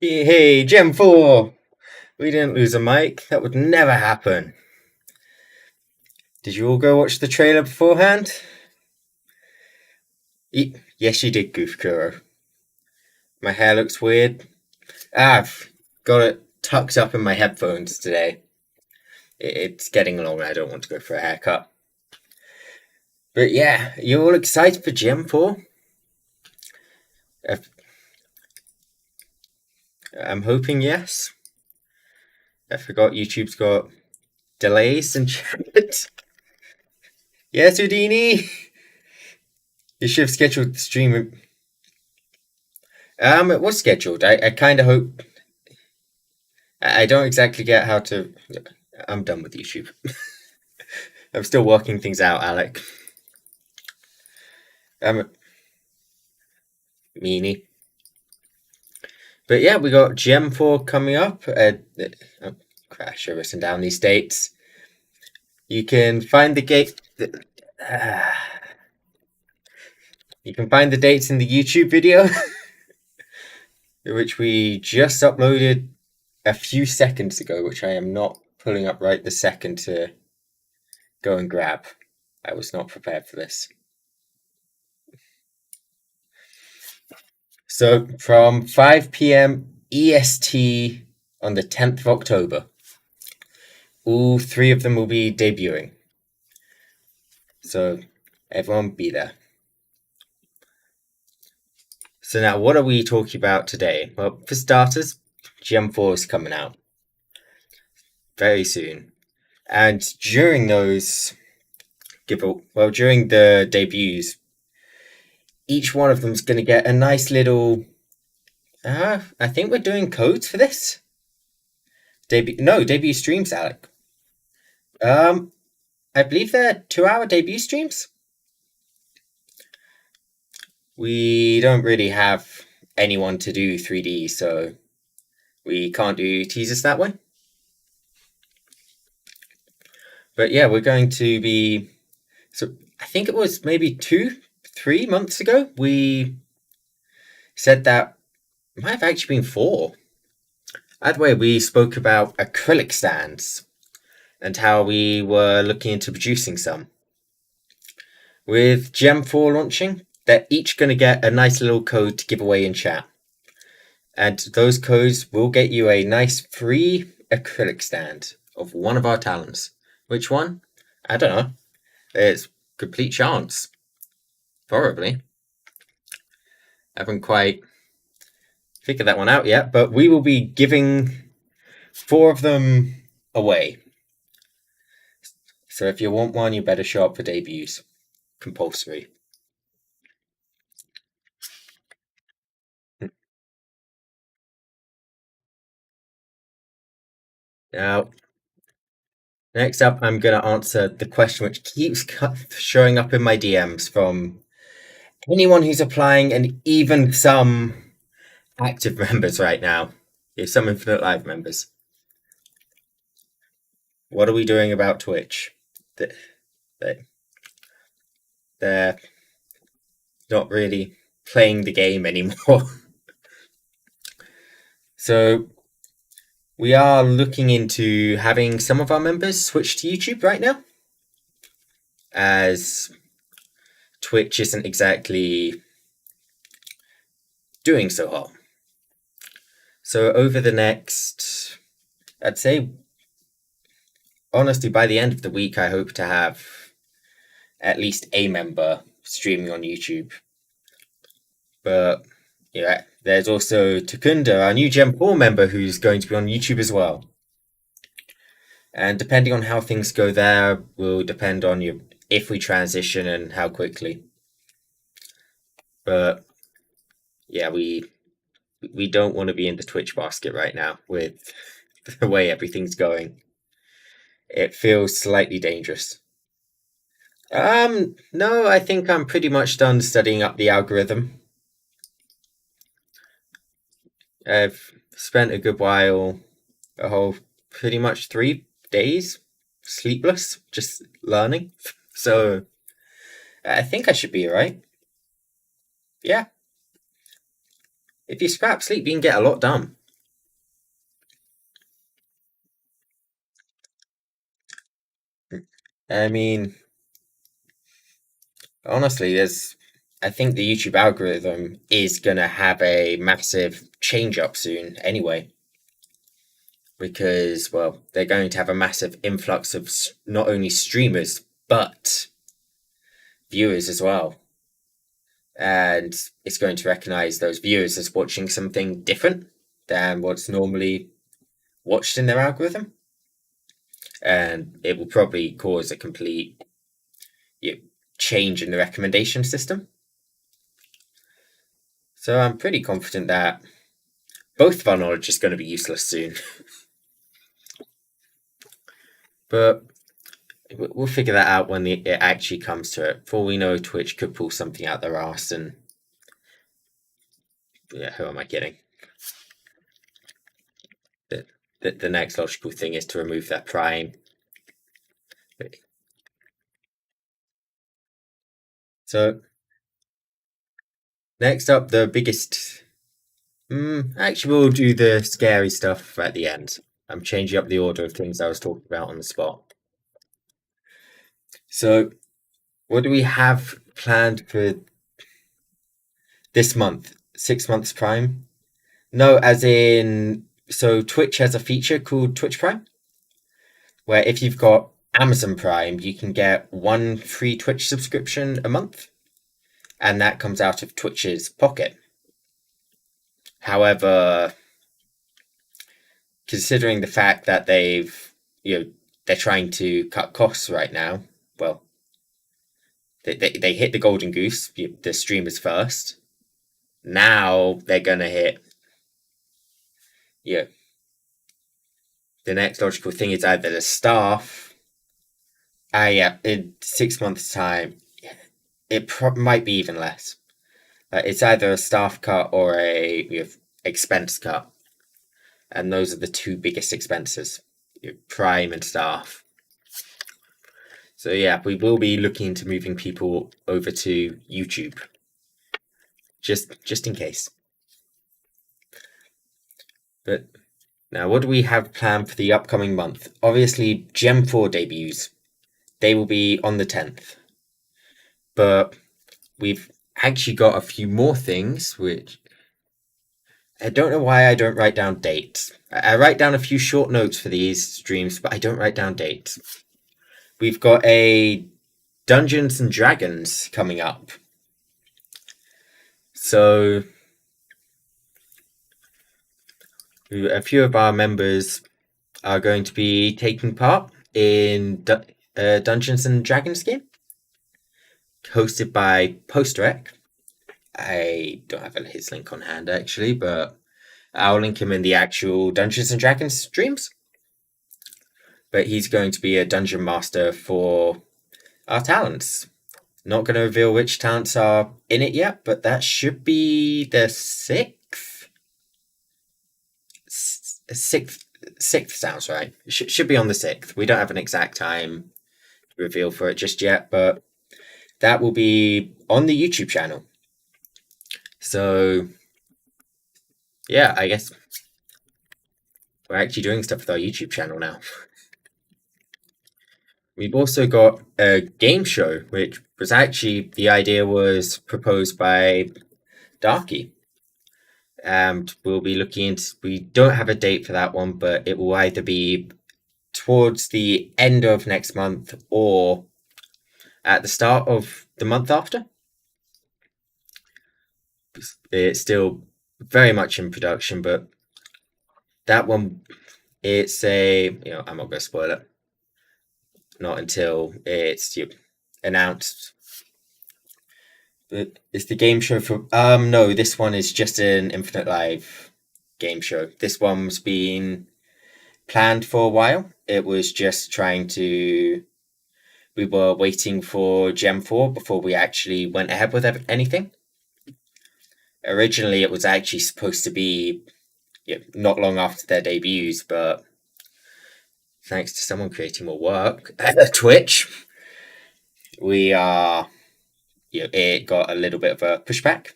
Hey, Gem 4! We didn't lose a mic. That would never happen. Did you all go watch the trailer beforehand? Yes, you did, Goof Kuro. My hair looks weird. I've got it tucked up in my headphones today. It's getting long. I don't want to go for a haircut. But yeah, you all excited for Gem 4? I'm hoping yes. I forgot YouTube's got delays and shit. Yes, Houdini! You should have scheduled the stream. It was scheduled. I kind of hope. I don't exactly get how to. I'm done with YouTube. I'm still working things out, Alec. Meanie. But yeah, we got Gem 4 coming up. Crash, I've written down these dates. You can find the gate. You can find the dates in the YouTube video, which we just uploaded a few seconds ago, which I am not pulling up right this second to go and grab. I was not prepared for this. So from 5 p.m. EST on the 10th of October, all three of them will be debuting. So everyone be there. So now, what are we talking about today? Well, for starters, Gem 4 is coming out very soon. And during those during the debuts, each one of them is going to get a nice little. I think we're doing codes for this. Debut streams, Alec. I believe they're 2-hour debut streams. We don't really have anyone to do 3D, so we can't do teasers that way. But yeah, we're going to be. So I think it was maybe 2-3 months ago we said that it might have actually been 4. Either way, we spoke about acrylic stands and how we were looking into producing some. With Gem 4 launching, they're each going to get a nice little code to give away in chat. And those codes will get you a nice free acrylic stand of one of our talents. Which one? I don't know. It's complete chance. Probably. I haven't quite figured that one out yet, but we will be giving 4 of them away. So if you want one, you better show up for debuts. Compulsory. Now, next up, I'm going to answer the question which keeps showing up in my DMs from anyone who's applying, and even some active members right now. Some Infinite Live members. What are we doing about Twitch? They're not really playing the game anymore. So we are looking into having some of our members switch to YouTube right now, as Twitch isn't exactly doing so hot. So over the next, I'd say, honestly, by the end of the week, I hope to have at least a member streaming on YouTube. But yeah, there's also Takunda, our new Gem 4 member, who's going to be on YouTube as well. And depending on how things go there will depend on if we transition and how quickly. But yeah, we don't want to be in the Twitch basket right now with the way everything's going. It feels slightly dangerous. No, I think I'm pretty much done studying up the algorithm. I've spent a good while, pretty much 3 days, sleepless, just learning. So I think I should be alright. Yeah. If you scrap sleep, you can get a lot done. I mean, honestly, I think the YouTube algorithm is gonna have a massive change up soon anyway. Because, well, they're going to have a massive influx of not only streamers, but viewers as well. And it's going to recognize those viewers as watching something different than what's normally watched in their algorithm. And it will probably cause a complete change in the recommendation system. So I'm pretty confident that both of our knowledge is going to be useless soon. But we'll figure that out when it actually comes to it. For all we know, Twitch could pull something out their arse, and yeah, who am I kidding? The next logical thing is to remove that Prime. So next up, the biggest. Actually, we'll do the scary stuff at the end. I'm changing up the order of things I was talking about on the spot. So, what do we have planned for this month? 6 months Prime? No, as in, so Twitch has a feature called Twitch Prime, where if you've got Amazon Prime, you can get one free Twitch subscription a month, and that comes out of Twitch's pocket. However, considering the fact that they're trying to cut costs right now, well, they hit the golden goose, the streamers first. Now they're gonna hit, the next logical thing is either the staff. In 6 months' time, it might be even less. It's either a staff cut or a expense cut, and those are the two biggest expenses: Prime and staff. So yeah, we will be looking into moving people over to YouTube, just in case. But now, what do we have planned for the upcoming month? Obviously, Gem 4 debuts. They will be on the 10th. But we've actually got a few more things, which I don't know why I don't write down dates. I write down a few short notes for these streams, but I don't write down dates. We've got a Dungeons and Dragons coming up. So a few of our members are going to be taking part in Dungeons and Dragons game, hosted by Postrek. I don't have his link on hand actually, but I'll link him in the actual Dungeons and Dragons streams. But he's going to be a dungeon master for our talents. Not going to reveal which talents are in it yet, but that should be the sixth. Sixth sounds right. Should be on the 6th. We don't have an exact time reveal for it just yet, but that will be on the YouTube channel. So yeah, I guess we're actually doing stuff with our YouTube channel now. We've also got a game show, which was actually, the idea was proposed by Dqrky. And we'll be looking into, we don't have a date for that one, but it will either be towards the end of next month or at the start of the month after. It's still very much in production, but that one, it's I'm not going to spoil it. Not until it's announced. But it's the game show for no, this one is just an Infinite Live game show. This one's been planned for a while. It was just we were waiting for Gem 4 before we actually went ahead with anything. Originally, it was actually supposed to be not long after their debuts, but thanks to someone creating more work at Twitch, it got a little bit of a pushback.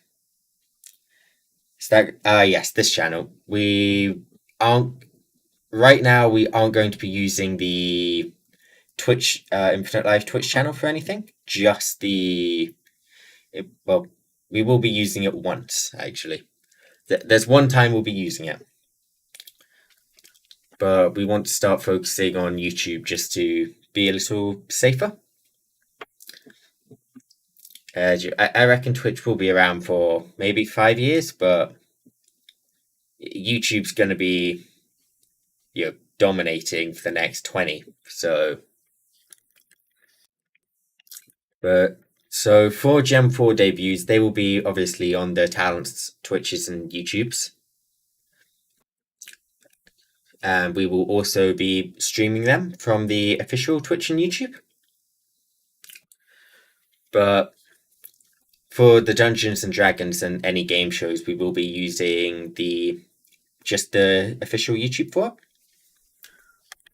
Yes, this channel. We aren't going to be using the Twitch, Infinite Live Twitch channel for anything. Just well, we will be using it once, actually. There's one time we'll be using it. But we want to start focusing on YouTube just to be a little safer. I reckon Twitch will be around for maybe 5 years, but YouTube's going to be dominating for the next 20. So for Gen 4 debuts, they will be obviously on the talents, Twitches, and YouTubes. And we will also be streaming them from the official Twitch and YouTube. But for the Dungeons and Dragons and any game shows, we will be using just the official YouTube for it.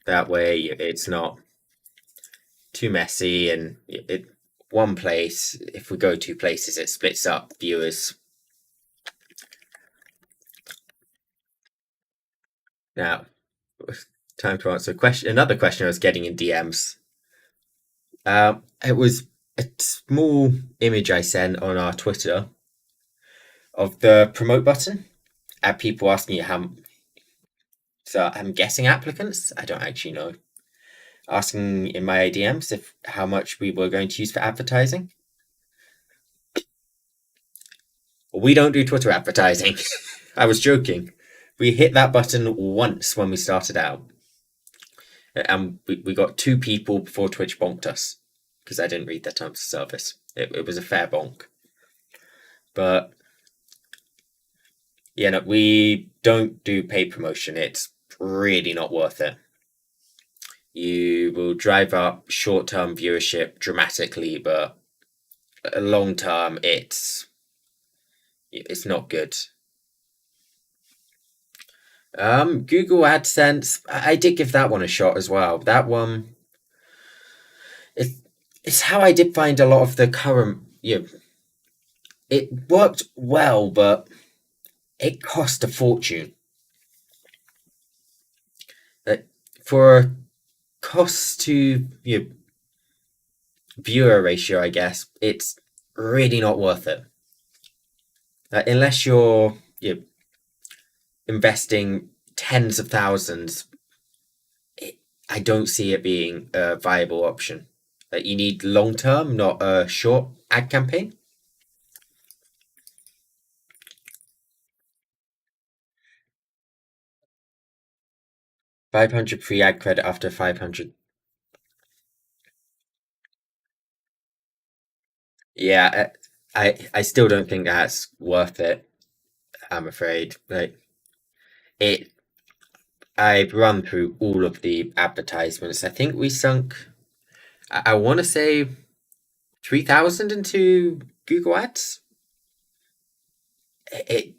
That way it's not too messy, and one place, if we go 2 places, it splits up viewers. Now, time to answer another question I was getting in DMs. It was a small image I sent on our Twitter of the promote button, and people asking me so I'm guessing applicants, I don't actually know, asking in my DMs how much we were going to use for advertising. We don't do Twitter advertising. I was joking. We hit that button once when we started out. And we got 2 people before Twitch bonked us because I didn't read their terms of service. It was a fair bonk. But yeah, no, we don't do paid promotion. It's really not worth it. You will drive up short-term viewership dramatically, but long-term, it's not good. Google AdSense, I did give that one a shot as well. That one, it's how I did find a lot of the current. It worked well, but it cost a fortune. For a cost to viewer ratio, I guess it's really not worth it. Unless you're investing tens of thousands, I don't see it being a viable option. You need long term, not a short ad campaign. 500 free ad credit after 500. Yeah, I still don't think that's worth it. I'm afraid. I've run through all of the advertisements. I think we sunk, I want to say, 3,000 into Google Ads. It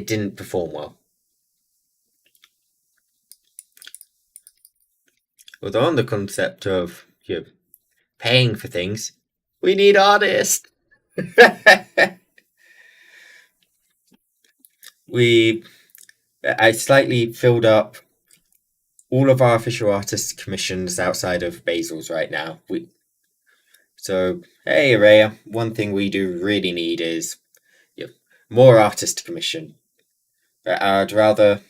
didn't perform well. Although on the concept of paying for things, we need artists. I slightly filled up all of our official artist commissions outside of Basil's right now. So hey, Araya, one thing we do really need is more artist commission. I'd rather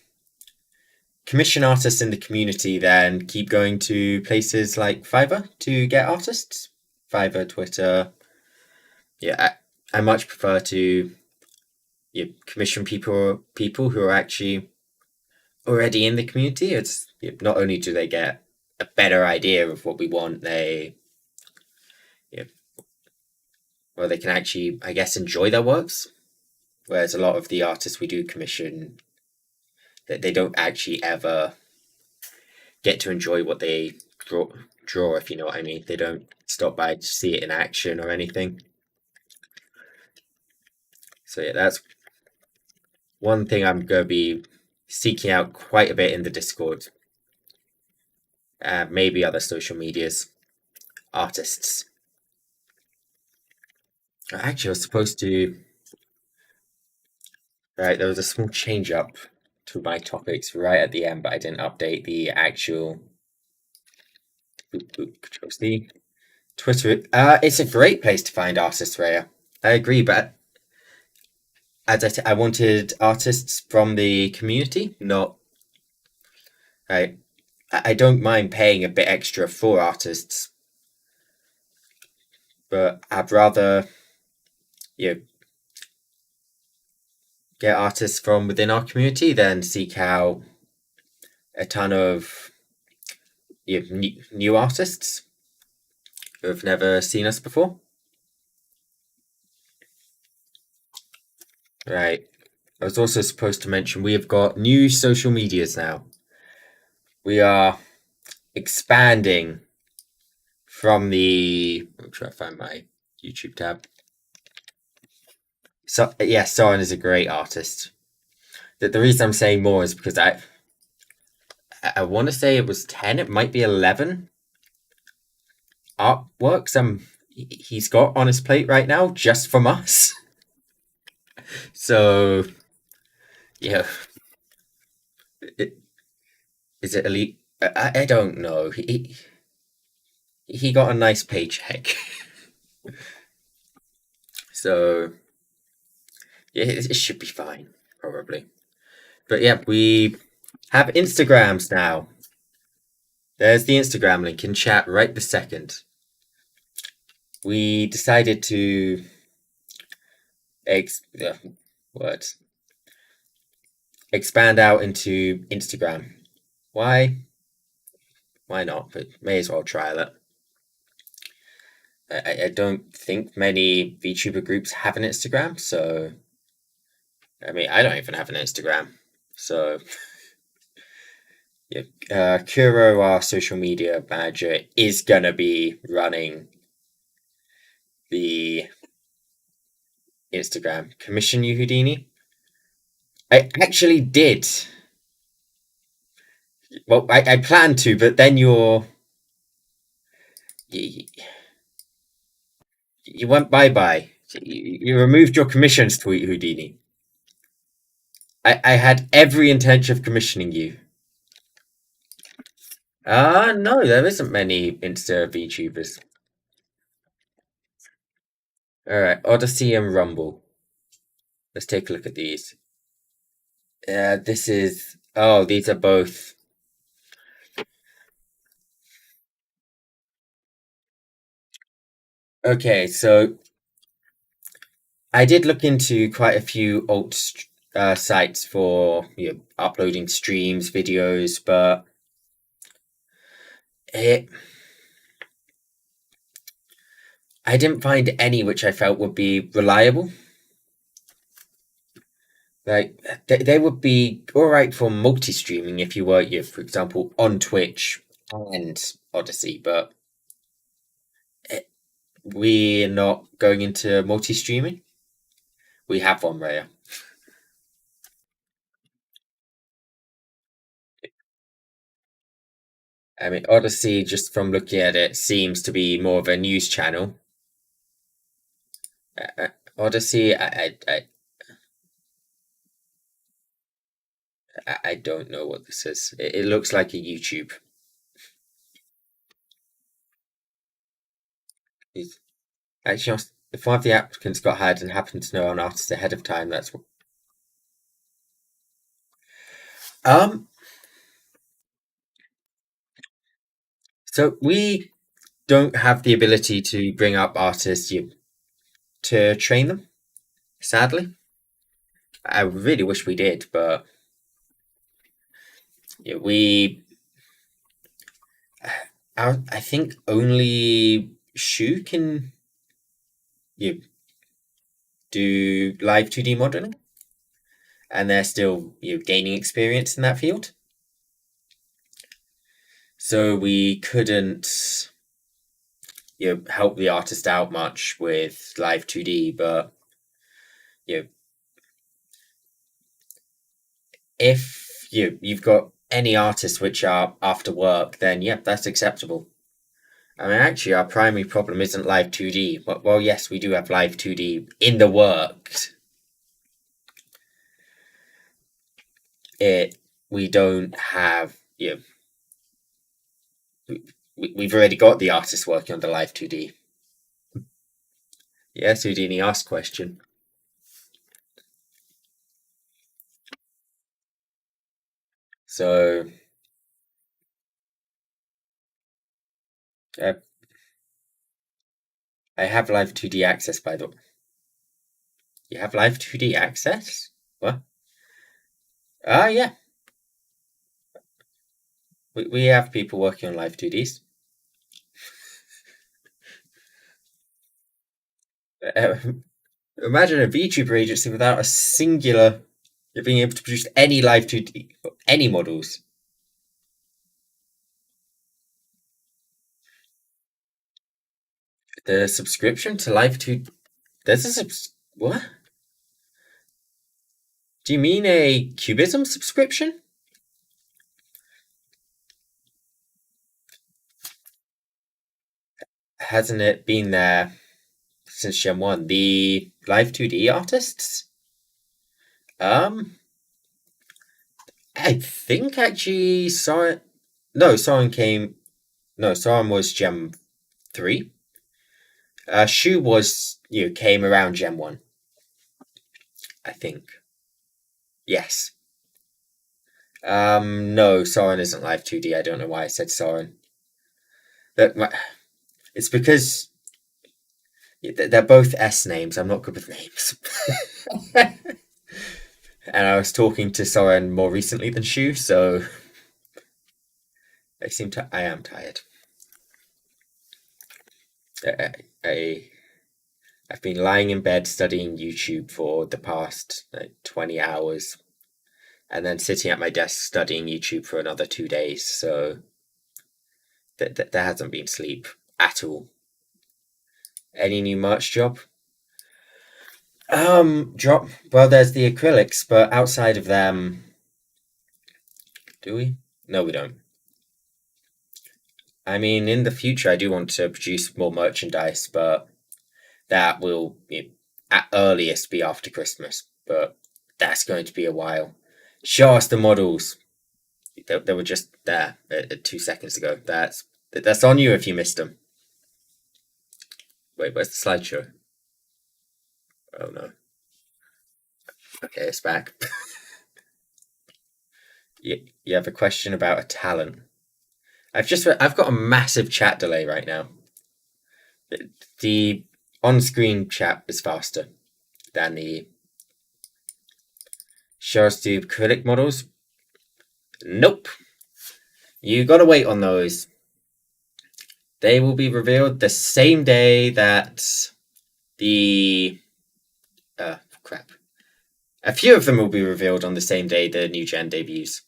commission artists in the community than keep going to places like Fiverr to get artists. Fiverr, Twitter. Yeah, I much prefer to commission people who are actually already in the community. It's not only do they get a better idea of what we want, they can actually, I guess, enjoy their works. Whereas a lot of the artists we do commission, they don't actually ever get to enjoy what they draw, if you know what I mean. They don't stop by to see it in action or anything. So yeah, that's one thing I'm going to be seeking out quite a bit in the Discord. Maybe other social medias. Artists. Actually, I was supposed to... Right, there was a small change up to my topics right at the end, but I didn't update the actual Control C. Twitter. It's a great place to find artists, Raya. I agree, but as I said, I wanted artists from the community, not. I don't mind paying a bit extra for artists, but I'd rather get artists from within our community than seek out a ton of new artists who have never seen us before. Right. I was also supposed to mention we have got new social medias now. We are expanding from the. I'm trying to find my YouTube tab. So yeah, Soren is a great artist. The reason I'm saying more is because I want to say it was 10. It might be 11 artworks. He's got on his plate right now just from us. So yeah, is it elite? I don't know. He got a nice paycheck. So yeah, it should be fine, probably. But yeah, we have Instagrams now. There's the Instagram link in chat right this second. We decided to expand out into Instagram. Why? Why not? But may as well try that. I don't think many VTuber groups have an Instagram, so I mean I don't even have an Instagram. So yeah, Kuro, our social media manager, is gonna be running the Instagram. Commission you, Houdini? I actually did. Well, I planned to, but then you went bye-bye. You removed your commissions tweet, Houdini. I had every intention of commissioning you. No, there isn't many Insta VTubers. Alright, Odyssey and Rumble. Let's take a look at these. This is... Oh, these are both... Okay, so... I did look into quite a few alt sites for uploading streams, videos, but... I didn't find any which I felt would be reliable. Like they would be all right for multi-streaming if you were, for example, on Twitch and Odyssey, but we're not going into multi-streaming. We have one, Raya. I mean, Odyssey, just from looking at it, seems to be more of a news channel. Odyssey, I don't know what this is. It looks like a YouTube. Actually, if one of the applicants got hired and happened to know an artist ahead of time, that's what. So we don't have the ability to bring up artists to train them. Sadly, I really wish we did, but we. I think only Shu can do live 2D modeling, and they're still gaining experience in that field. So we couldn't help the artist out much with live 2D, but if you've got any artists which are after work, then that's acceptable. I mean, actually, our primary problem isn't live 2D. Well, yes, we do have live 2D in the works. We don't have we've already got the artist working on the live 2D. Yes, Houdini asked question. So I have live 2D access, by the way. You have live 2D access? What? Yeah. We have people working on live 2Ds. Imagine a VTuber agency without a singular, being able to produce any live 2D, any models. The subscription to live 2D, there's a what? Do you mean a Cubism subscription? Hasn't it been there since Gen 1? The live 2D artists? I think actually Soren. No, Soren came. No, Soren was Gen 3. Shu came around Gen 1. I think. Yes. No, Soren isn't live 2D. I don't know why I said Soren. It's because they're both S names. I'm not good with names. And I was talking to Soren more recently than Shu, so I am tired. I've been lying in bed studying YouTube for the past 20 hours, and then sitting at my desk studying YouTube for another 2 days. So there hasn't been sleep at all. Any new merch job? Well, there's the acrylics, but outside of them, do we? No, we don't. I mean, in the future, I do want to produce more merchandise, but that will, at earliest, be after Christmas. But that's going to be a while. Show us the models. They were just there 2 seconds ago. That's on you if you missed them. Wait, where's the slideshow? Oh no. Okay, it's back. You have a question about a talent. I've got a massive chat delay right now. The on-screen chat is faster than the show us the acrylic models. Nope. You gotta wait on those. They will be revealed the same day that the crap. A few of them will be revealed on the same day the new gen debuts.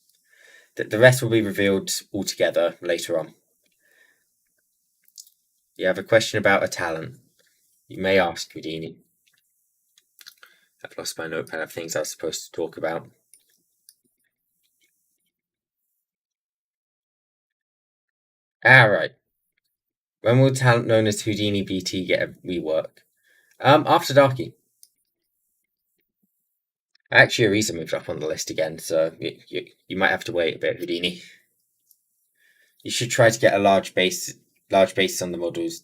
The rest will be revealed all together later on. You have a question about a talent. You may ask, Houdini. I've lost my notepad of things I was supposed to talk about. Alright. When will talent known as Houdini BT get a rework? After Dqrky. Actually, Arisa moved up on the list again, so you might have to wait a bit, Houdini. You should try to get a large base on the models.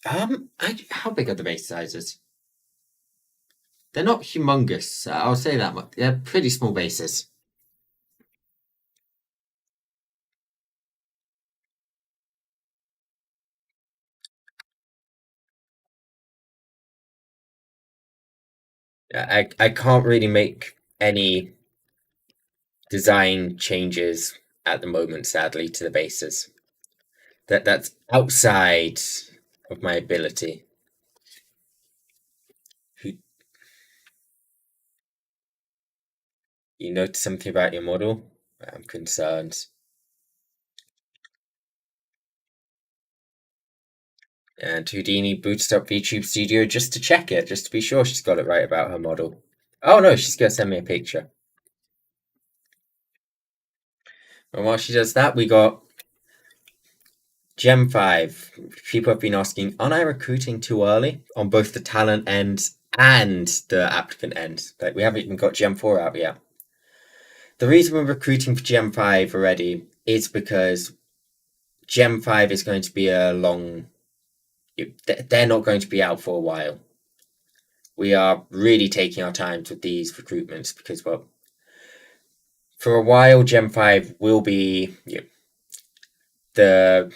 How big are the base sizes? They're not humongous. I'll say that much. They're pretty small bases. I can't really make any design changes at the moment, sadly, to the bases. That's outside of my ability. You notice something about your model? I'm concerned. And Houdini booted up VTube Studio just to check it, just to be sure she's got it right about her model. Oh no, she's going to send me a picture. And while she does that, we got Gem 5. People have been asking, aren't I recruiting too early on both the talent end and the applicant end? Like, we haven't even got Gem 4 out yet. The reason we're recruiting for Gem 5 already is because Gem 5 is going to be a long... They're not going to be out for a while. We are really taking our time with these recruitments because, well, for a while, Gem 5 will be the...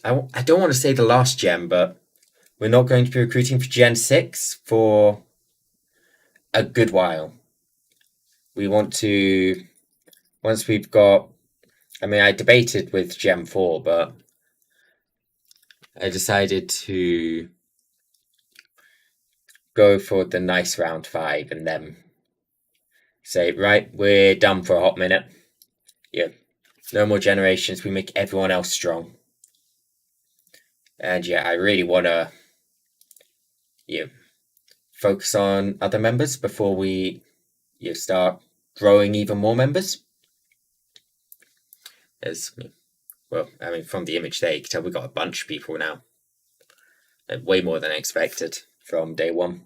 I don't want to say the last gem, but we're not going to be recruiting for Gen 6 for a good while. We want to... Once we've got... I mean, I debated with Gem 4, but I decided to go for the nice round 5 and then say, right, we're done for a hot minute. Yeah, no more generations. We make everyone else strong. And yeah, I really want to focus on other members before we start growing even more members. Well, I mean, from the image there, you can tell we've got a bunch of people now. Way more than I expected from day one.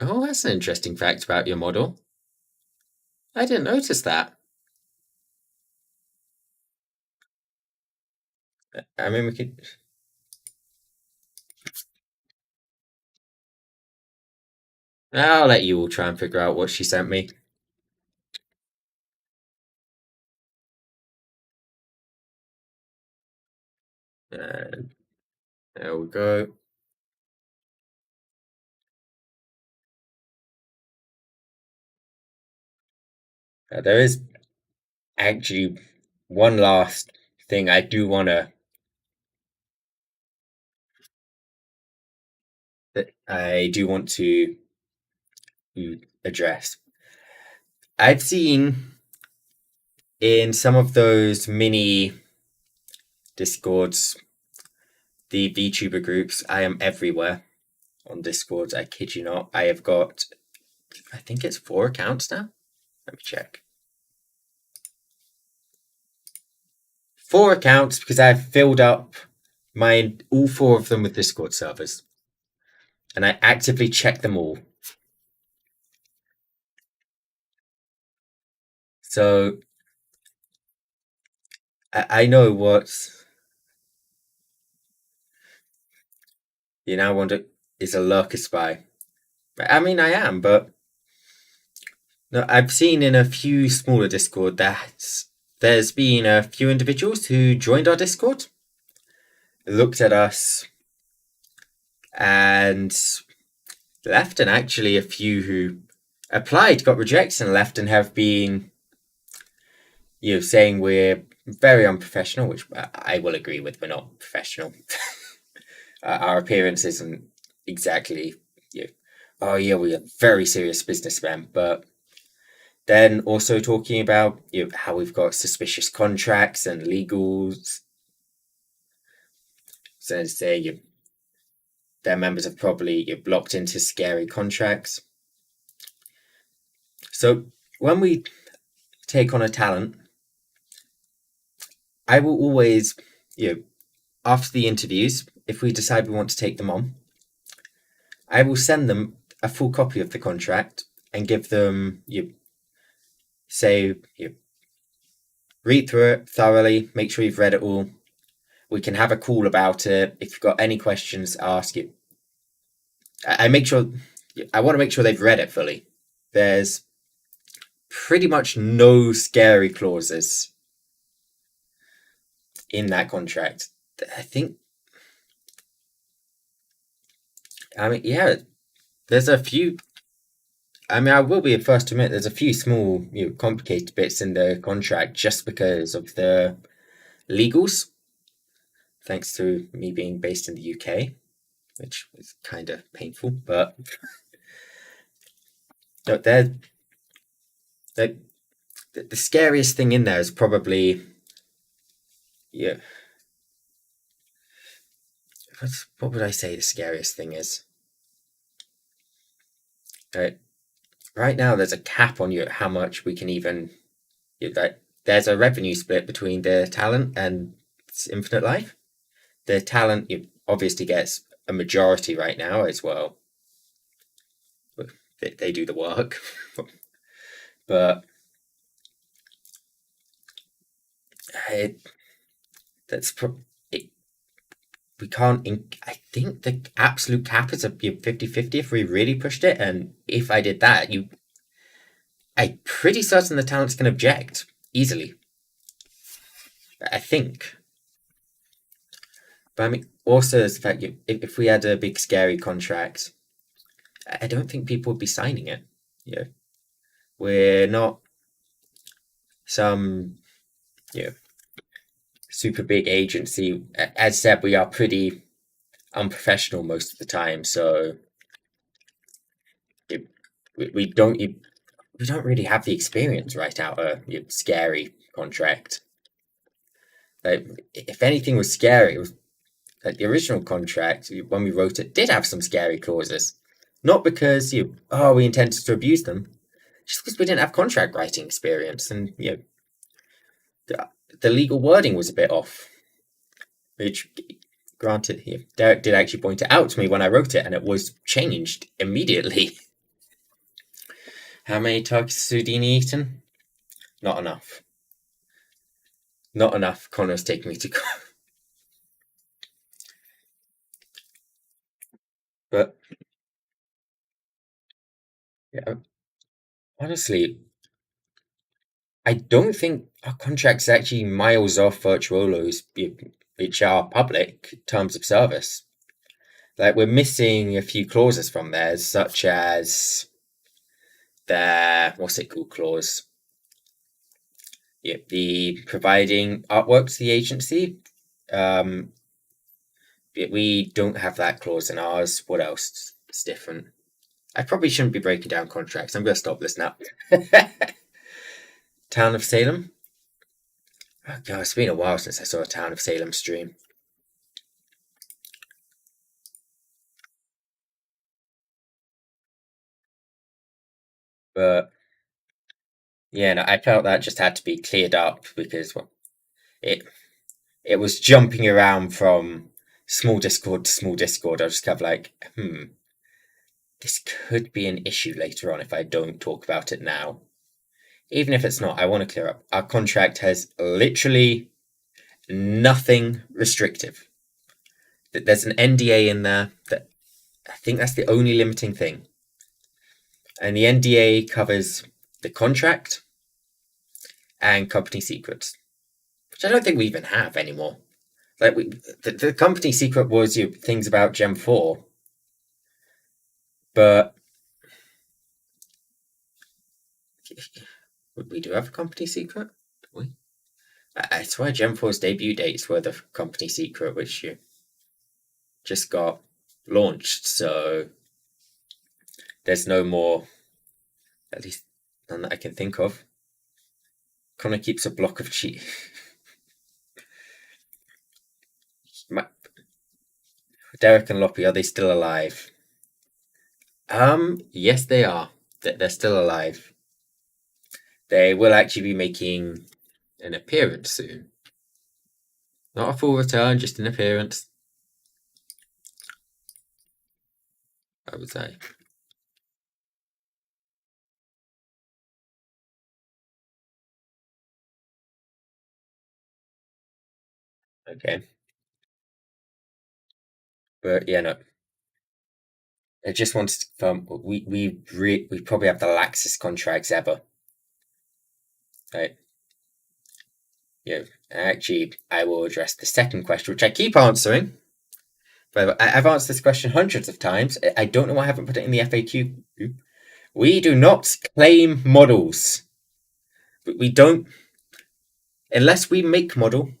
Oh, that's an interesting fact about your model. I didn't notice that. I mean, we could... I'll let you all try and figure out what she sent me. And there we go. There is actually one last thing I do want to address. I've seen in some of those mini Discords, the VTuber groups, I am everywhere on Discord. I kid you not. I have got, I think it's 4 accounts now. Let me check. 4 accounts because I've filled up all 4 of them with Discord servers. And I actively check them all. So I know what you now wonder is a lurker spy. I mean, I am, but no, I've seen in a few smaller Discord that there's been a few individuals who joined our Discord, looked at us, and left, and actually a few who applied, got rejected, and left, and have been, saying we're very unprofessional, which I will agree with. We're not professional. Our appearance isn't exactly, oh yeah, we're very serious businessmen, but then also talking about how we've got suspicious contracts and legals. So say their members have probably blocked into scary contracts. So when we take on a talent, I will always, after the interviews, if we decide we want to take them on, I will send them a full copy of the contract and give them, read through it thoroughly, make sure you've read it all. We can have a call about it. If you've got any questions, ask you. I want to make sure they've read it fully. There's pretty much no scary clauses in that contract. There's a few. I mean, I will be the first to admit there's a few small, complicated bits in the contract just because of the legals. Thanks to me being based in the UK, which is kind of painful, but no, the scariest thing in there is probably, what would I say the scariest thing is? Right now, there's a cap on how much we can even. There's a revenue split between the talent and Infinite Life. The talent obviously gets a majority right now as well. They do the work, but that's we can't. I think the absolute cap is a 50-50 if we really pushed it, and if I did that, I'm pretty certain the talents can object easily. I think. But I mean, also there's the fact if we had a big scary contract, I don't think people would be signing it. We're not some super big agency. As said, we are pretty unprofessional most of the time, so we don't really have the experience write out a scary contract. Like, if anything was scary, it was like the original contract when we wrote it did have some scary clauses, not because we intended to abuse them, just because we didn't have contract writing experience, and the legal wording was a bit off. Which, granted, Derik did actually point it out to me when I wrote it, and it was changed immediately. How many turkeys has Houdini eaten? Not enough. Not enough. Connor's taking me to go. But yeah, honestly, I don't think our contract's actually miles off Virtuolo's, which are public terms of service. Like, we're missing a few clauses from there, such as their what's it called clause? The providing artwork to the agency. We don't have that clause in ours. What else is different? I probably shouldn't be breaking down contracts. I'm going to stop this now. Town of Salem. Oh god, it's been a while since I saw a Town of Salem stream. But yeah, no, I felt that just had to be cleared up because it was jumping around from small Discord to small Discord. I was just kind of like, this could be an issue later on if I don't talk about it now. Even if it's not, I want to clear up. Our contract has literally nothing restrictive. There's an NDA in there that I think that's the only limiting thing. And the NDA covers the contract and company secrets, which I don't think we even have anymore. Like the company secret was things about Gem 4, but we do have a company secret? Do we? I swear Gem 4's debut dates were the company secret, which just got launched, so there's no more, at least none that I can think of. Connor keeps a block of cheese. Derik and Loppy, are they still alive? Yes, they are. They're still alive. They will actually be making an appearance soon. Not a full return, just an appearance, I would say. Okay. But yeah, no. I just wanted to confirm we probably have the laxest contracts ever. Right. Yeah. Actually, I will address the second question, which I keep answering. But I've answered this question hundreds of times. I don't know why I haven't put it in the FAQ. We do not claim models. We don't. Unless we make model,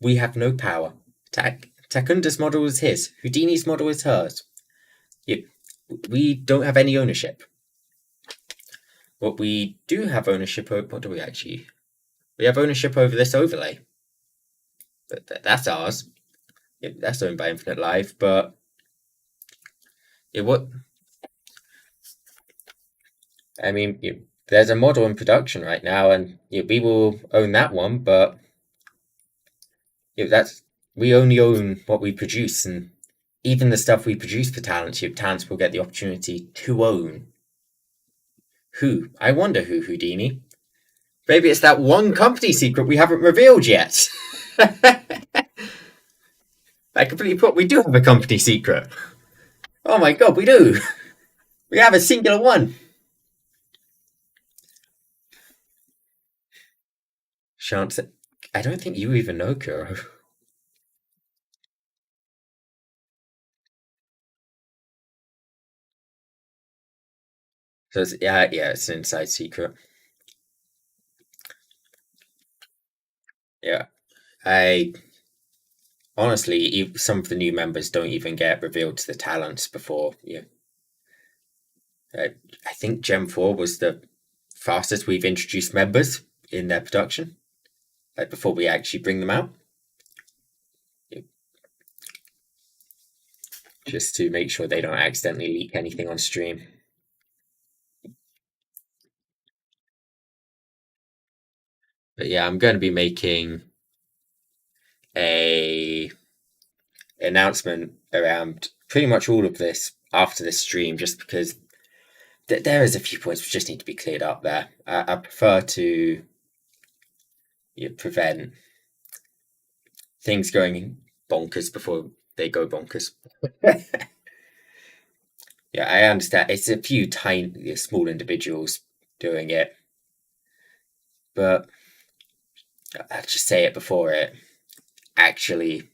we have no power. Takunda's model is his. Houdini's model is hers. We don't have any ownership. What we do have ownership over, what do we actually? We have ownership over this overlay. That's ours. That's owned by Infinite Life, but what? I mean, there's a model in production right now, and we will own that one, but we only own what we produce, and even the stuff we produce for talents, your talents will get the opportunity to own. Who? I wonder who, Houdini. Maybe it's that one company secret we haven't revealed yet. I completely forgot we do have a company secret. Oh my god, we do. We have a singular one. Chance. I don't think you even know Kuro. So it's, yeah, it's an inside secret. Yeah, I honestly, some of the new members don't even get revealed to the talents before. Yeah, I think Gem 4 was the fastest we've introduced members in their production, like before we actually bring them out. Yeah, just to make sure they don't accidentally leak anything on stream. But yeah, I'm going to be making a announcement around pretty much all of this after this stream, just because there is a few points which just need to be cleared up there. I prefer to prevent things going bonkers before they go bonkers. Yeah, I understand. It's a few tiny, small individuals doing it, but I'll just say it before it actually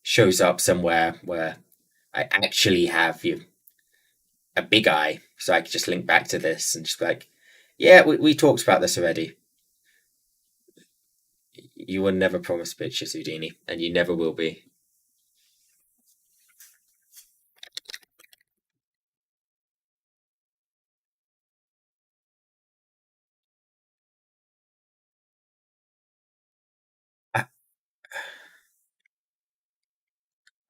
shows up somewhere where I actually have a big eye, so I could just link back to this and just be like, yeah, we talked about this already. You were never promised bitches, Houdini, and you never will be.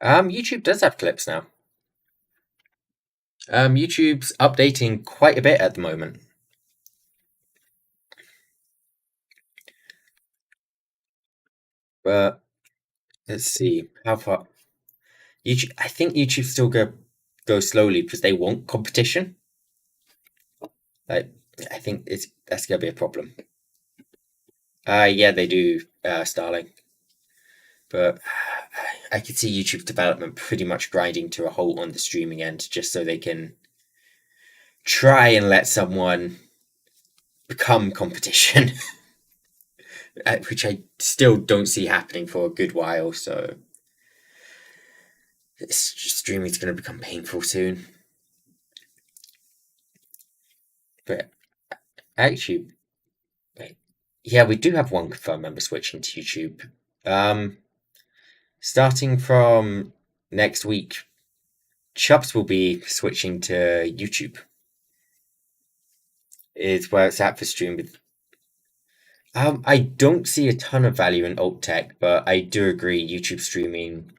YouTube does have clips now. YouTube's updating quite a bit at the moment. But let's see how far. YouTube, I think YouTube still go slowly because they want competition. Like, I think that's gonna be a problem. Yeah, they do, Starlink, but I could see YouTube development pretty much grinding to a halt on the streaming end, just so they can try and let someone become competition, which I still don't see happening for a good while. So streaming is going to become painful soon. But actually, yeah, we do have one confirmed member switching to YouTube. Starting from next week, Chubbs will be switching to YouTube. Is where it's at for streaming. I don't see a ton of value in alt tech, but I do agree YouTube streaming.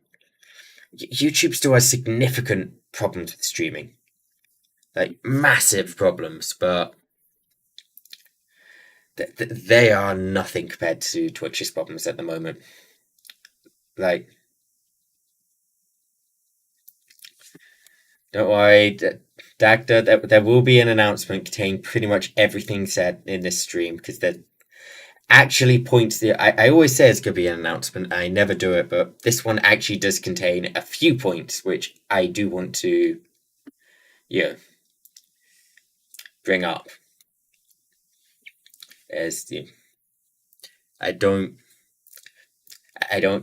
YouTube still has significant problems with streaming, like massive problems, but they are nothing compared to Twitch's problems at the moment. Like, don't worry, Dagda, there will be an announcement containing pretty much everything said in this stream, because that actually points I always say it's going to be an announcement. I never do it, but this one actually does contain a few points which I do want to, bring up. As the, I don't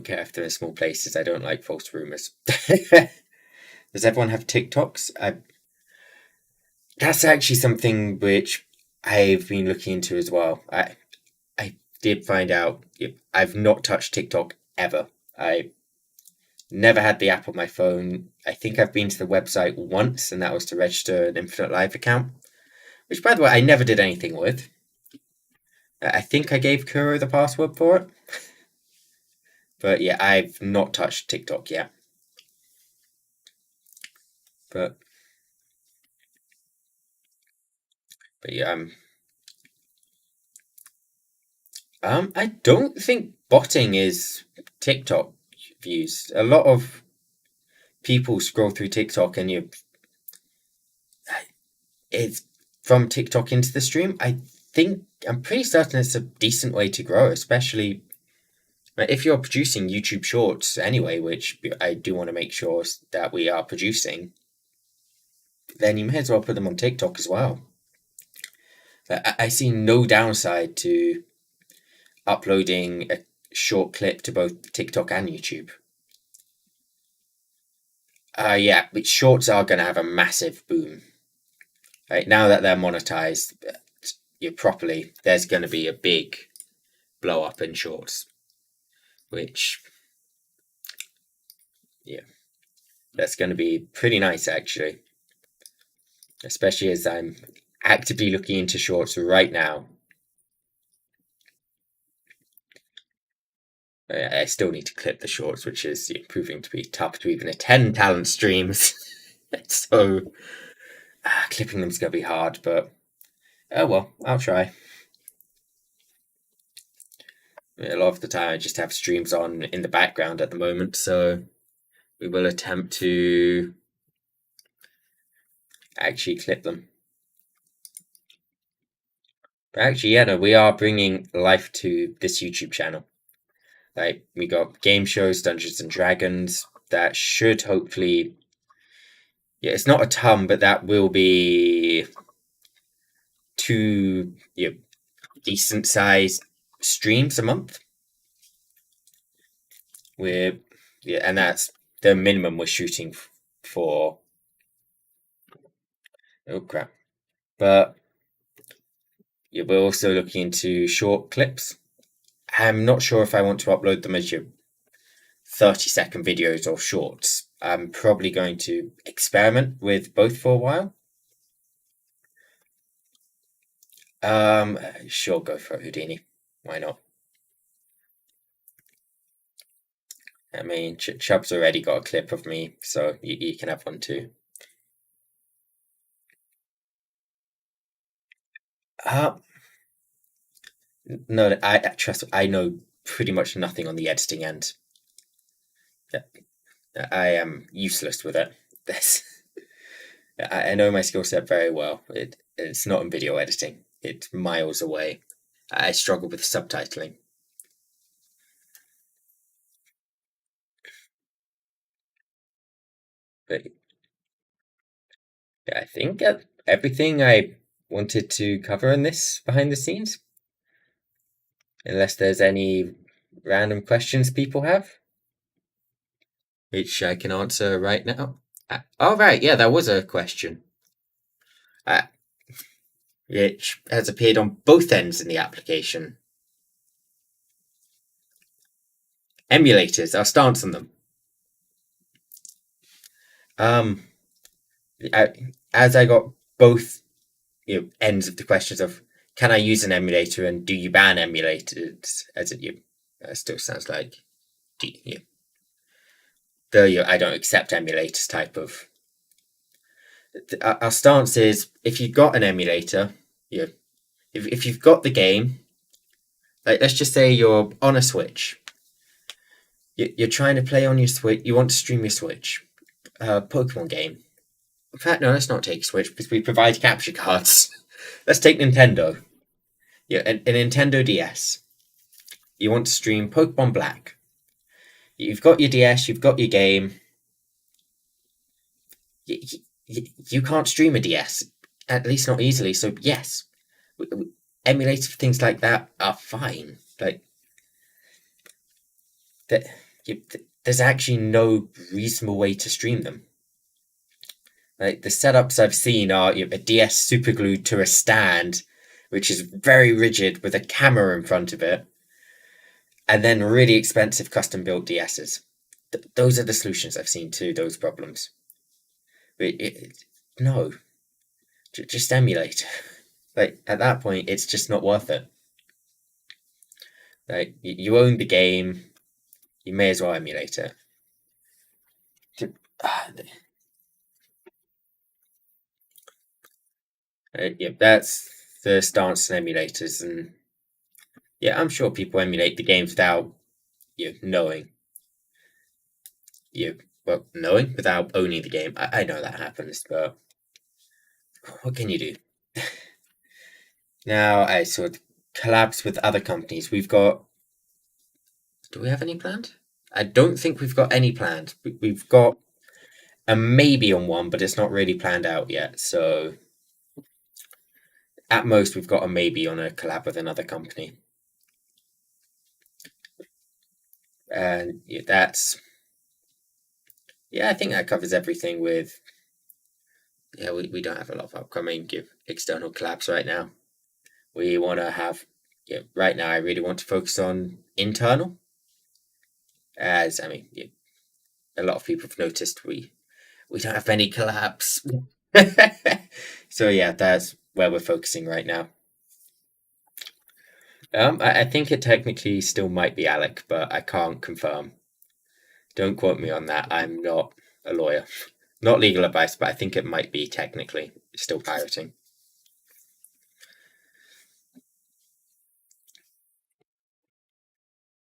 care if they're in small places. I don't like false rumors. Does everyone have TikToks? That's actually something which I've been looking into as well. I did find out I've not touched TikTok ever. I never had the app on my phone. I think I've been to the website once, and that was to register an Infinite Live account, which, by the way, I never did anything with. I think I gave Kuro the password for it. But yeah, I've not touched TikTok yet. But yeah, I don't think botting is TikTok views. A lot of people scroll through TikTok and it's from TikTok into the stream. I'm pretty certain it's a decent way to grow, especially if you're producing YouTube Shorts anyway, which I do want to make sure that we are producing. Then you may as well put them on TikTok as well. I see no downside to uploading a short clip to both TikTok and YouTube. Yeah, but shorts are going to have a massive boom. Right now that they're monetized properly, there's going to be a big blow up in shorts, which that's going to be pretty nice actually, especially as I'm actively looking into shorts right now. I still need to clip the shorts, which is proving to be tough to even attend talent streams. So clipping them's going to be hard, but oh well, I'll try. A lot of the time I just have streams on in the background at the moment, so we will attempt to actually clip them. But actually, yeah, no, we are bringing life to this YouTube channel. Like, we got game shows, Dungeons and Dragons, that should hopefully, it's not a ton, but that will be 2 decent sized streams a month. And that's the minimum we're shooting for. Oh crap. But we're also looking into short clips. I'm not sure if I want to upload them as 30-second videos or shorts. I'm probably going to experiment with both for a while. Sure, go for it, Houdini. Why not? I mean, Chubbs already got a clip of me, so you can have one too. No, I know pretty much nothing on the editing end. I am useless with it. I know my skill set very well. It's not in video editing. It's miles away. I struggle with subtitling. But I think everything I wanted to cover in this behind the scenes. Unless there's any random questions people have, which I can answer right now. All right, yeah, that was a question. Which has appeared on both ends in the application. Emulators, our stance on them. As I got both ends of the questions of can I use an emulator and do you ban emulators, as it still sounds like I don't accept emulators type of. Our stance is if you've got an emulator, if you've got the game, like let's just say you're on a Switch, you're trying to play on your Switch, you want to stream your Switch, Pokemon game. In fact, no, let's not take Switch because we provide capture cards. Let's take Nintendo. A Nintendo DS. You want to stream Pokemon Black. You've got your DS, you've got your game. You can't stream a DS, at least not easily. So yes, emulators for things like that are fine. Like there's actually no reasonable way to stream them. Like the setups I've seen are a DS superglued to a stand, which is very rigid with a camera in front of it, and then really expensive custom built DSs. Those are the solutions I've seen to those problems. No, just emulate. Like at that point, it's just not worth it. Like you own the game, you may as well emulate it. That's the stance on emulators, and I'm sure people emulate the games without knowing well, knowing without owning the game. I know that happens, but what can you do? Now, I sort of collabs with other companies. We've got. Do we have any planned? I don't think we've got any planned. We've got a maybe on one, but it's not really planned out yet. So at most, we've got a maybe on a collab with another company. And that's. Yeah, I think that covers everything with. Yeah, we don't have a lot of upcoming external collabs right now. We want to have. Yeah, right now, I really want to focus on internal. As I mean, yeah, a lot of people have noticed we don't have many collabs. So yeah, that's where we're focusing right now. I think it technically still might be Alec, but I can't confirm. Don't quote me on that. I'm not a lawyer. Not legal advice, but I think it might be technically still pirating.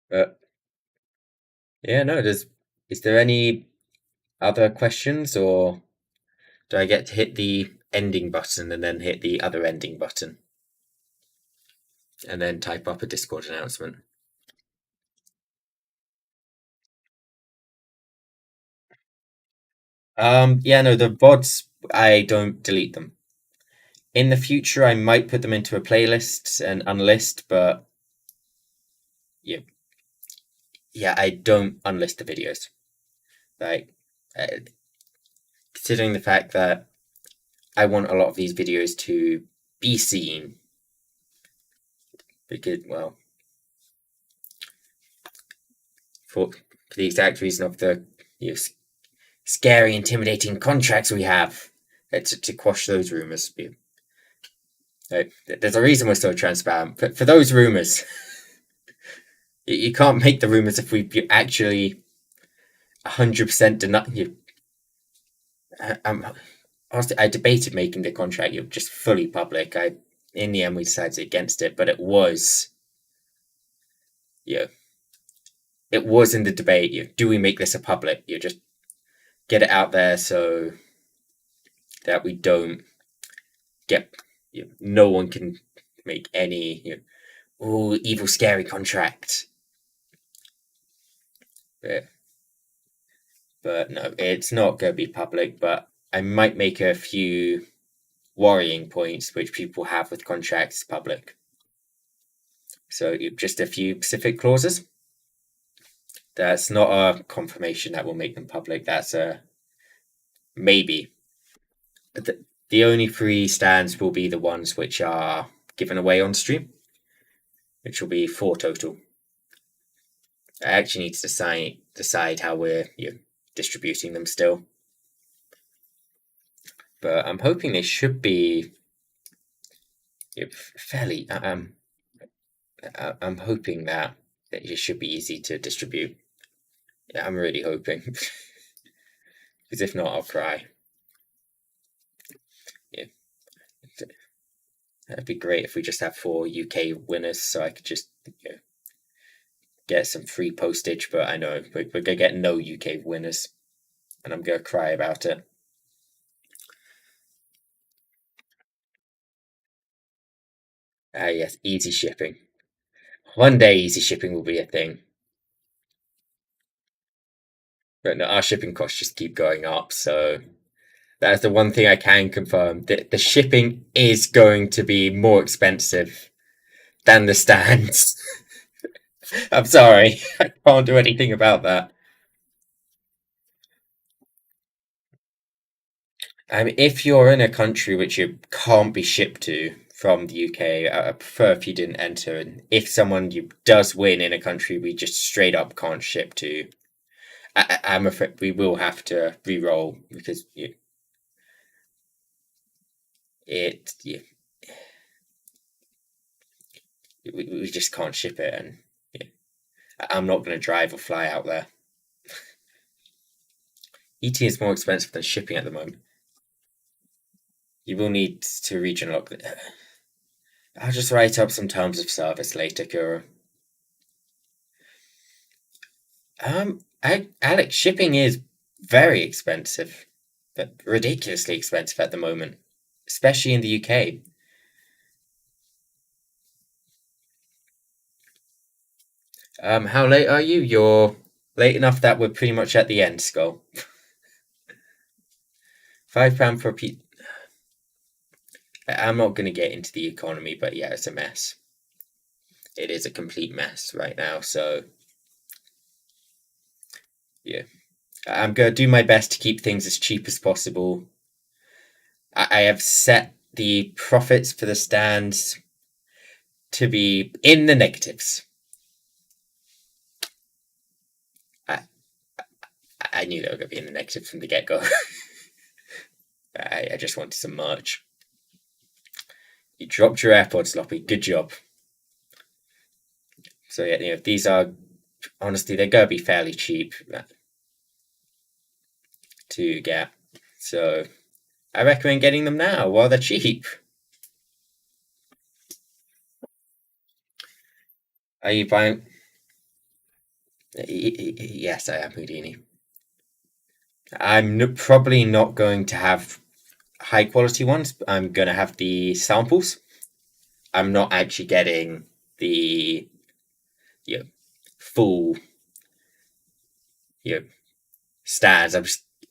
But yeah, no. Is there any other questions, or do I get to hit the ending button and then hit the other ending button, and then type up a Discord announcement? Yeah, no, the VODs, I don't delete them. In the future, I might put them into a playlist and unlist, but yeah, yeah, I don't unlist the videos. Like, uh, considering the fact that I want a lot of these videos to be seen, because, well, for the exact reason of the you know, scary, intimidating contracts we have to quash those rumors. There's a reason we're so transparent. For those rumors, you can't make the rumors if we actually 100% deny you. Honestly, I debated making the contract just fully public. In the end we decided against it, but it was yeah, it was in the debate. Do we make this a public? Just get it out there so that we don't get no one can make any oh evil scary contract. But, but no, it's not going to be public. But I might make a few worrying points which people have with contracts public. So just a few specific clauses. That's not a confirmation that will make them public. That's a maybe. The only free stands will be the ones which are given away on stream, which will be 4 total. I actually need to decide how we're distributing them still. But I'm hoping they should be fairly. I'm hoping that it should be easy to distribute. Yeah, I'm really hoping. Because if not, I'll cry. Yeah. That'd be great if we just have 4 UK winners, so I could just get some free postage. But I know we're gonna get no UK winners, and I'm gonna cry about it. Yes, easy shipping. One day, easy shipping will be a thing. But no, our shipping costs just keep going up, so that's the one thing I can confirm. The shipping is going to be more expensive than the stands. I'm sorry, I can't do anything about that. If you're in a country which you can't be shipped to from the UK, I prefer if you didn't enter. And if someone does win in a country we just straight up can't ship to, I'm afraid we will have to re-roll because it we just can't ship it, and I'm not going to drive or fly out there. ET is more expensive than shipping at the moment. You will need to region lock. I'll just write up some terms of service later, Kura. Alex, shipping is very expensive, but ridiculously expensive at the moment, especially in the UK. How late are you? You're late enough that we're pretty much at the end, Skull. £5 for a piece. I'm not going to get into the economy, but yeah, it's a mess. It is a complete mess right now, so yeah. I'm going to do my best to keep things as cheap as possible. I have set the profits for the stands to be in the negatives. I, I knew they were going to be in the negatives from the get go. I just wanted some merch. You dropped your AirPods, Loppy. Good job. So yeah, these are honestly they're going to be fairly cheap to get. So I recommend getting them now while they're cheap. Are you buying? Yes, I am Houdini. I'm probably not going to have high quality ones. I'm going to have the samples. I'm not actually getting the full stands.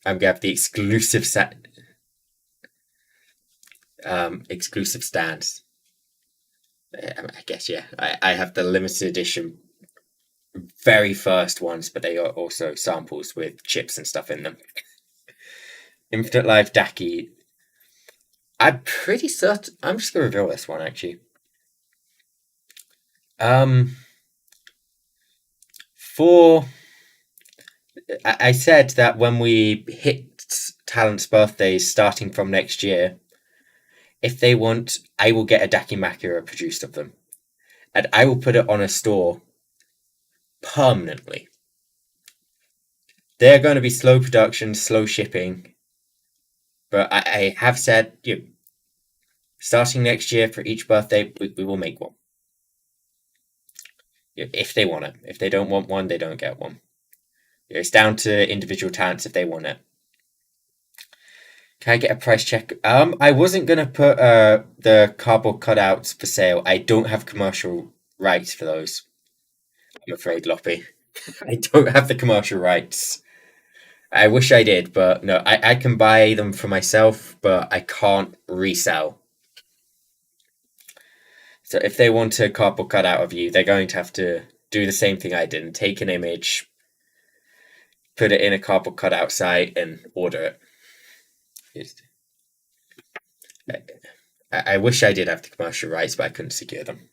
I'm gonna have the exclusive stands. I guess yeah. I have the limited edition very first ones, but they are also samples with chips and stuff in them. Infinite Life Dqrky. I'm pretty certain. I'm just gonna reveal this one actually. For I said that when we hit talents' birthdays starting from next year, if they want, I will get a Dqrky produced of them, and I will put it on a store permanently. They're going to be slow production, slow shipping, but I have said, starting next year for each birthday, we will make one. If they want it. If they don't want one, they don't get one. It's down to individual talents if they want it. Can I get a price check? I wasn't gonna put the cardboard cutouts for sale. I don't have commercial rights for those. I'm afraid, Loppy. I don't have the commercial rights. I wish I did, but no, I can buy them for myself, but I can't resell. So if they want a cardboard cutout of you, they're going to have to do the same thing I did and take an image, put it in a cardboard cutout site, and order it. I wish I did have the commercial rights, but I couldn't secure them.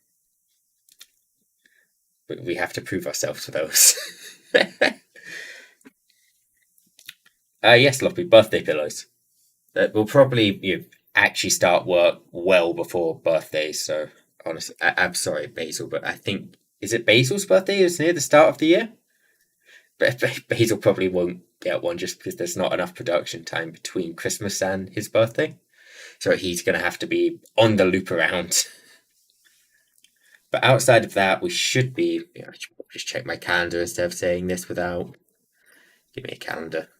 But we have to prove ourselves for those. Yes, Loppy, birthday pillows. We'll probably actually start work well before birthdays. So honestly, I'm sorry, Basil, but I think is it Basil's birthday is near the start of the year? But Basil probably won't get one just because there's not enough production time between Christmas and his birthday. So he's going to have to be on the loop around. But outside of that, we should be. I should just check my calendar instead of saying this without. Give me a calendar.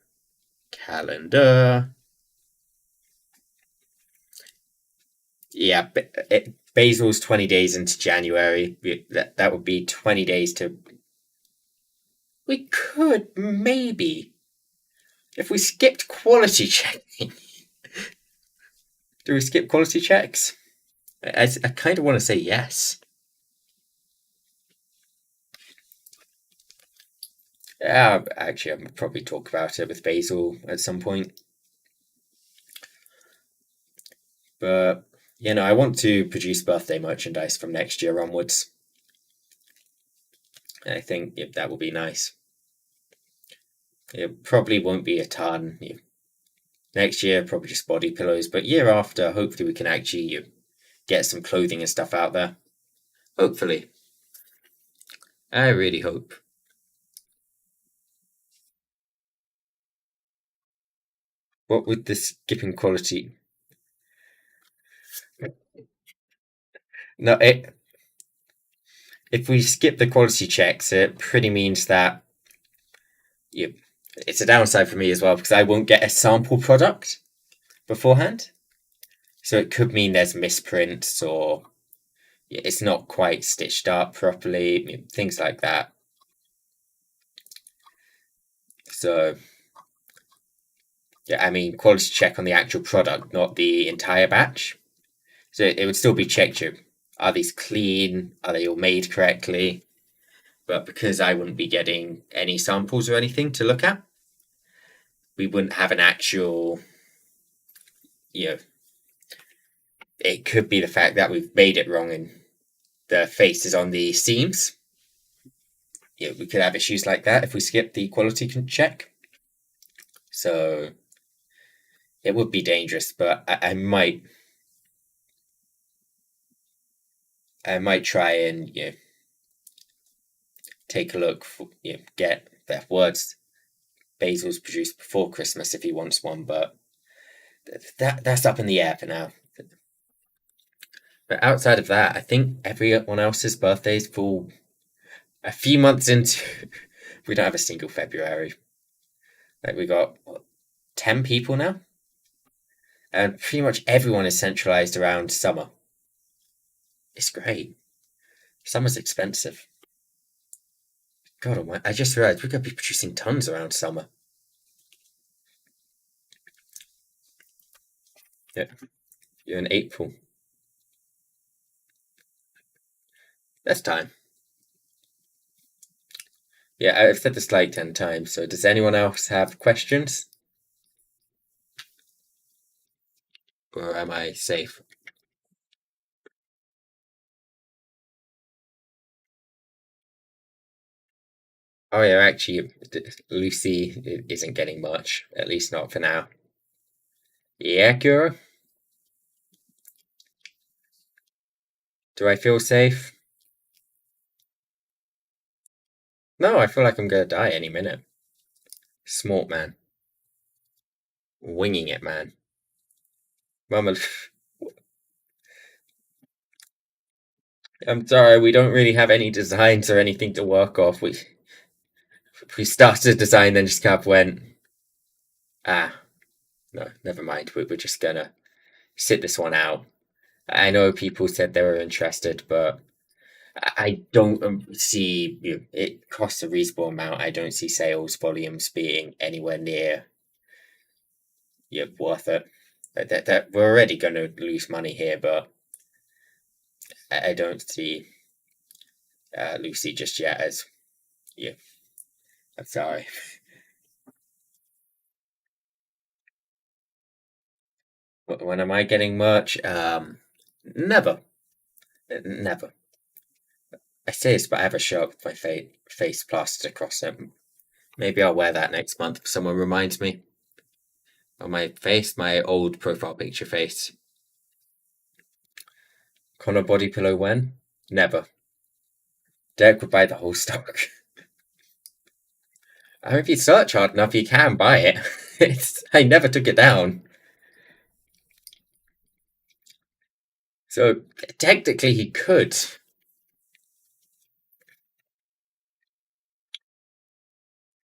Calendar. Yeah, Basil's 20 days into January. That would be 20 days to. We could maybe. If we skipped quality checking. Do we skip quality checks? I kind of want to say yes. Actually, I'll probably talk about it with Basil at some point. But, I want to produce birthday merchandise from next year onwards. I think that will be nice. It probably won't be a ton. Next year, probably just body pillows. But year after, hopefully we can actually get some clothing and stuff out there. Hopefully. I really hope. What with the skipping quality? No, if we skip the quality checks, it pretty means that it's a downside for me as well because I won't get a sample product beforehand. So it could mean there's misprints or it's not quite stitched up properly, things like that. So, yeah, I mean, quality check on the actual product, not the entire batch. So it would still be checked. Are these clean? Are they all made correctly? But because I wouldn't be getting any samples or anything to look at, we wouldn't have an actual, it could be the fact that we've made it wrong and the face is on the seams. We could have issues like that if we skip the quality check. So it would be dangerous, but I might try and take a look for, get the words Basil's produced before Christmas if he wants one, but that's up in the air for now. But outside of that, I think everyone else's birthdays fall a few months into. We don't have a single February. Like we got 10 people now, and pretty much everyone is centralized around summer. It's great. Summer's expensive. God almighty, I just realized we're going to be producing tons around summer. Yeah, you're in April. That's time. Yeah, I've said this like 10 times, so does anyone else have questions? Or am I safe? Oh yeah, actually, Lucy isn't getting much, at least not for now. Yeah, Kira? Do I feel safe? No, I feel like I'm gonna die any minute. Smart man. Winging it, man. Mama, I'm sorry, we don't really have any designs or anything to work off. We started a design, then just kind of went, no, never mind. We're just gonna sit this one out. I know people said they were interested, but I don't see it costs a reasonable amount. I don't see sales volumes being anywhere near worth it. That we're already going to lose money here, but I don't see Lucy just yet as I'm sorry. When am I getting merch? Never, never. I say this, but I have a shirt with my face plastered across it. Maybe I'll wear that next month if someone reminds me. On my face, my old profile picture face. Connor body pillow when? Never. Derek would buy the whole stock. I mean, if you search hard enough, you can buy it. I never took it down. So technically he could.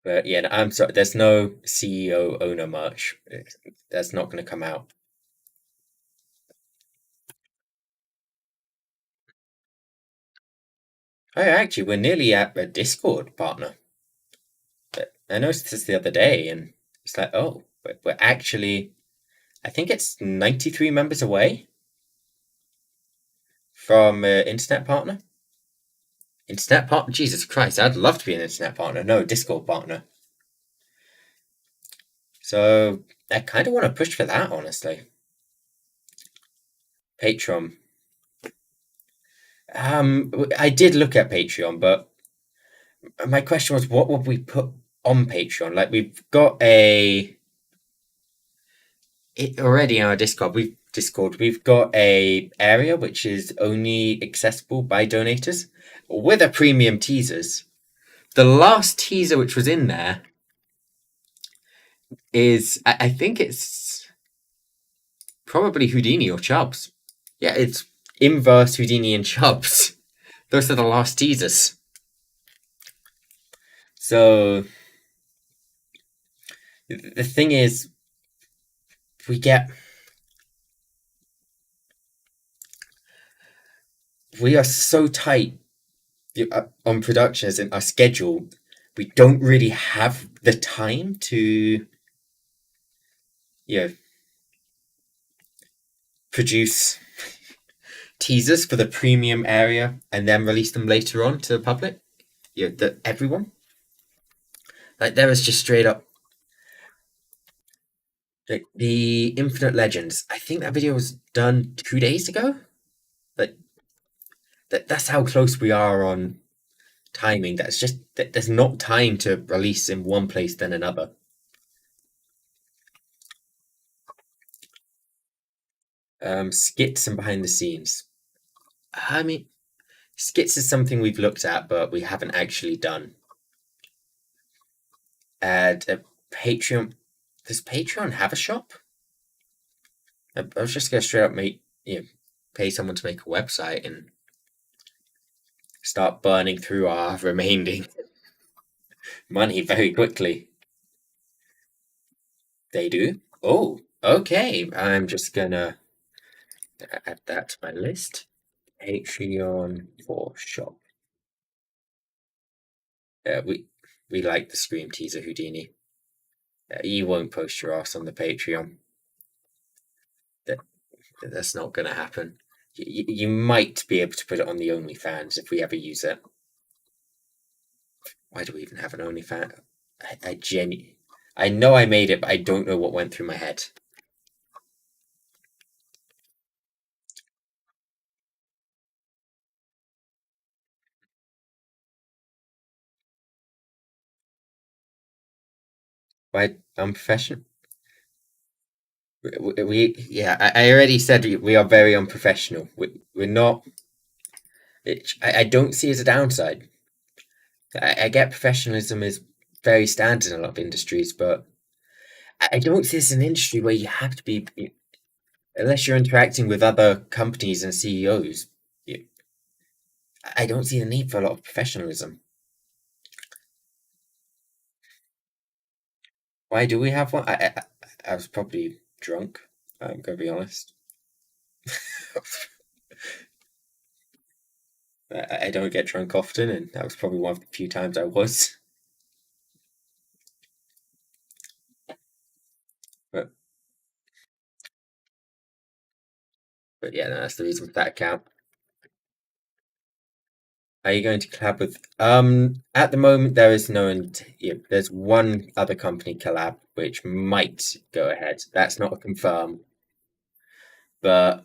But yeah, I'm sorry, there's no CEO owner merch. That's not going to come out. Oh, actually, we're nearly at a Discord partner. I noticed this the other day, and it's like, oh, we're actually, I think it's 93 members away from internet partner. Internet partner? Jesus Christ, I'd love to be an internet partner. No, Discord partner. So I kind of want to push for that, honestly. Patreon. I did look at Patreon, but my question was, what would we put on Patreon? Like, we've got already in our Discord. We've got a area which is only accessible by donators with a premium teasers. The last teaser which was in there is, I think it's probably Houdini or Chubbs. Yeah, it's inverse Houdini and Chubbs. Those are the last teasers. So The thing is, we get we are so tight on production as in our schedule. We don't really have the time to, you know, produce teasers for the premium area and then release them later on to the public. Everyone. Like there was just straight up like the Infinite Legends. I think that video was done 2 days ago. Like that's how close we are on timing. That's just there's not time to release in one place then another. Skits and behind the scenes. I mean, skits is something we've looked at, but we haven't actually done. And Patreon. Does Patreon have a shop? I was just gonna straight up pay someone to make a website and start burning through our remaining money very quickly. They do? Oh, okay. I'm just gonna add that to my list. Patreon for shop. We like the Scream teaser Houdini. You won't post your ass on the Patreon. That's not gonna happen. You might be able to put it on the OnlyFans if we ever use it. Why do we even have an OnlyFans? I know I made it, but I don't know what went through my head. Why unprofessional? I already said we are very unprofessional. We're not. I don't see it as a downside. I get professionalism is very standard in a lot of industries, but I don't see this as an industry where you have to be, unless you're interacting with other companies and CEOs. I don't see the need for a lot of professionalism. Why do we have one? I was probably drunk. I'm gonna be honest. I don't get drunk often, and that was probably one of the few times I was. But yeah, no, that's the reason for that account. Are you going to collab with? At the moment there is there's one other company collab which might go ahead. That's not a confirm, but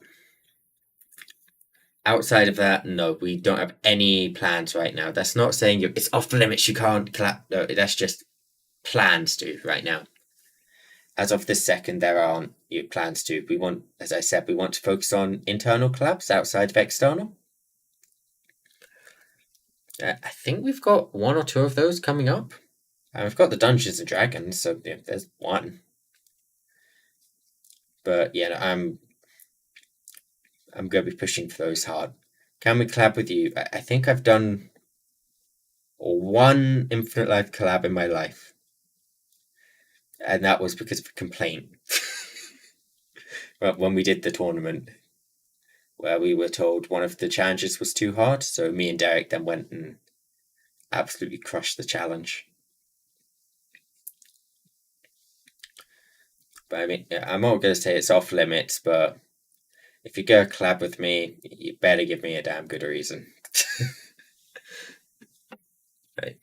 outside of that, no, we don't have any plans right now. That's not saying it's off the limits. You can't collab. No, that's just plans to right now. As of this second, there aren't plans to. We want, as I said, we want to focus on internal collabs outside of external. I think we've got one or two of those coming up. And we've got the Dungeons and Dragons, so there's one. But yeah, I'm going to be pushing for those hard. Can we collab with you? I think I've done one Infinite Life collab in my life, and that was because of a complaint. When we did the tournament, where we were told one of the challenges was too hard, so me and Derik then went and absolutely crushed the challenge. But I mean, I'm not going to say it's off limits, but if you go collab with me, you better give me a damn good reason. Right.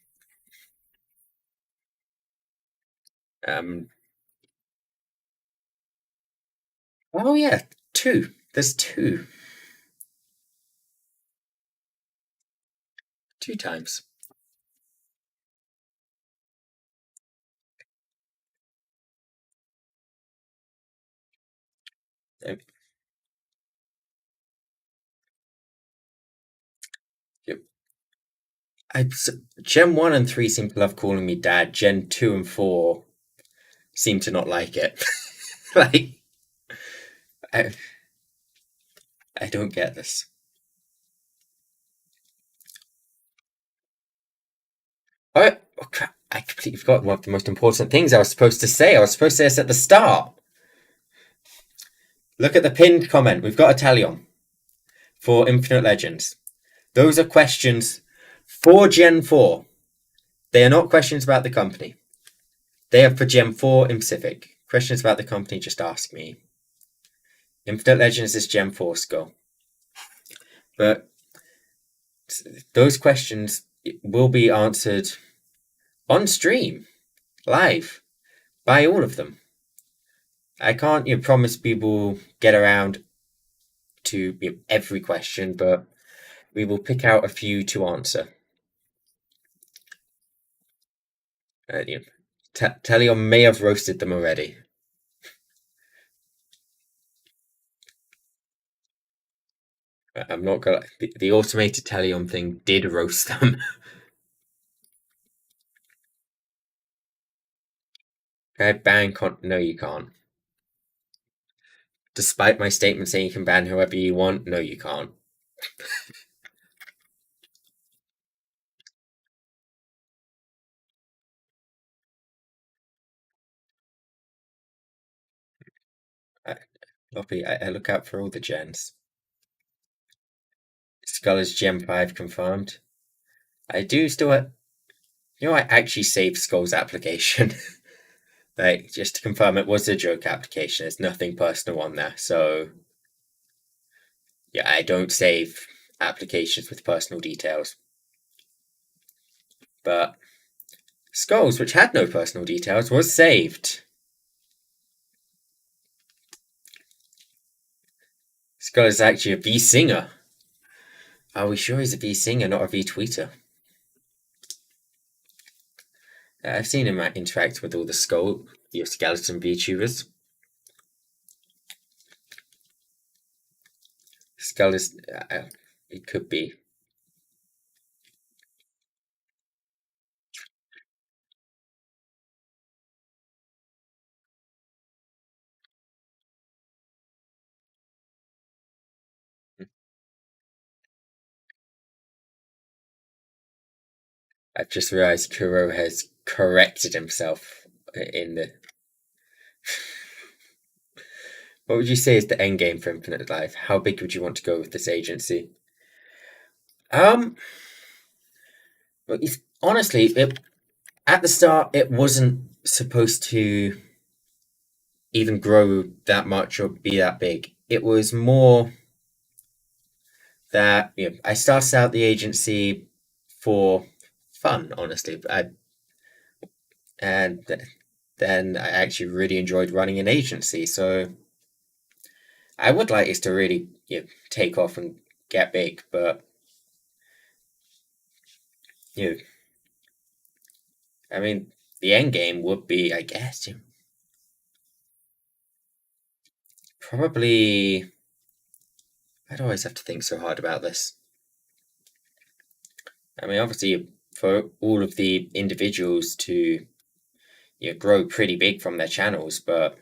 Oh yeah, two. There's two. Two times. Yep. Gen 1 and 3 seem to love calling me dad. Gen 2 and 4 seem to not like it. Like, I, I don't get this. Oh crap. I completely forgot one of the most important things I was supposed to say. I was supposed to say this at the start. Look at the pinned comment. We've got a Talion for Infinite Legends. Those are questions for Gen 4. They are not questions about the company. They are for Gen 4 in specific. Questions about the company, just ask me. Infinite Legends is Gen 4 Skull. But those questions will be answered on stream, live, by all of them. I can't promise people get around to every question, but we will pick out a few to answer. Talion may have roasted them already. I'm not gonna. The automated Talion thing did roast them. Can I ban? No, you can't. Despite my statement saying you can ban whoever you want, no, you can't. Loppy, I look out for all the gens. Skull is Gen 5 confirmed. I do still have. I actually saved Skull's application. Like, just to confirm it was a joke application. There's nothing personal on there. So, yeah, I don't save applications with personal details. But Skulls, which had no personal details, was saved. Skull is actually a V-singer. Are we sure he's a V-singer, not a V-tweeter? I've seen him interact with all the skeleton VTubers. Skull is... it could be. I've just realised Kuro has corrected himself in the... What would you say is the end game for Infinite Life? How big would you want to go with this agency? Honestly, at the start, it wasn't supposed to even grow that much or be that big. It was more that I started out the agency for fun, honestly, and then I actually really enjoyed running an agency. So I would like it to really take off and get big, but I mean, the end game would be, I guess, probably. I'd always have to think so hard about this. I mean, obviously, for all of the individuals to grow pretty big from their channels, but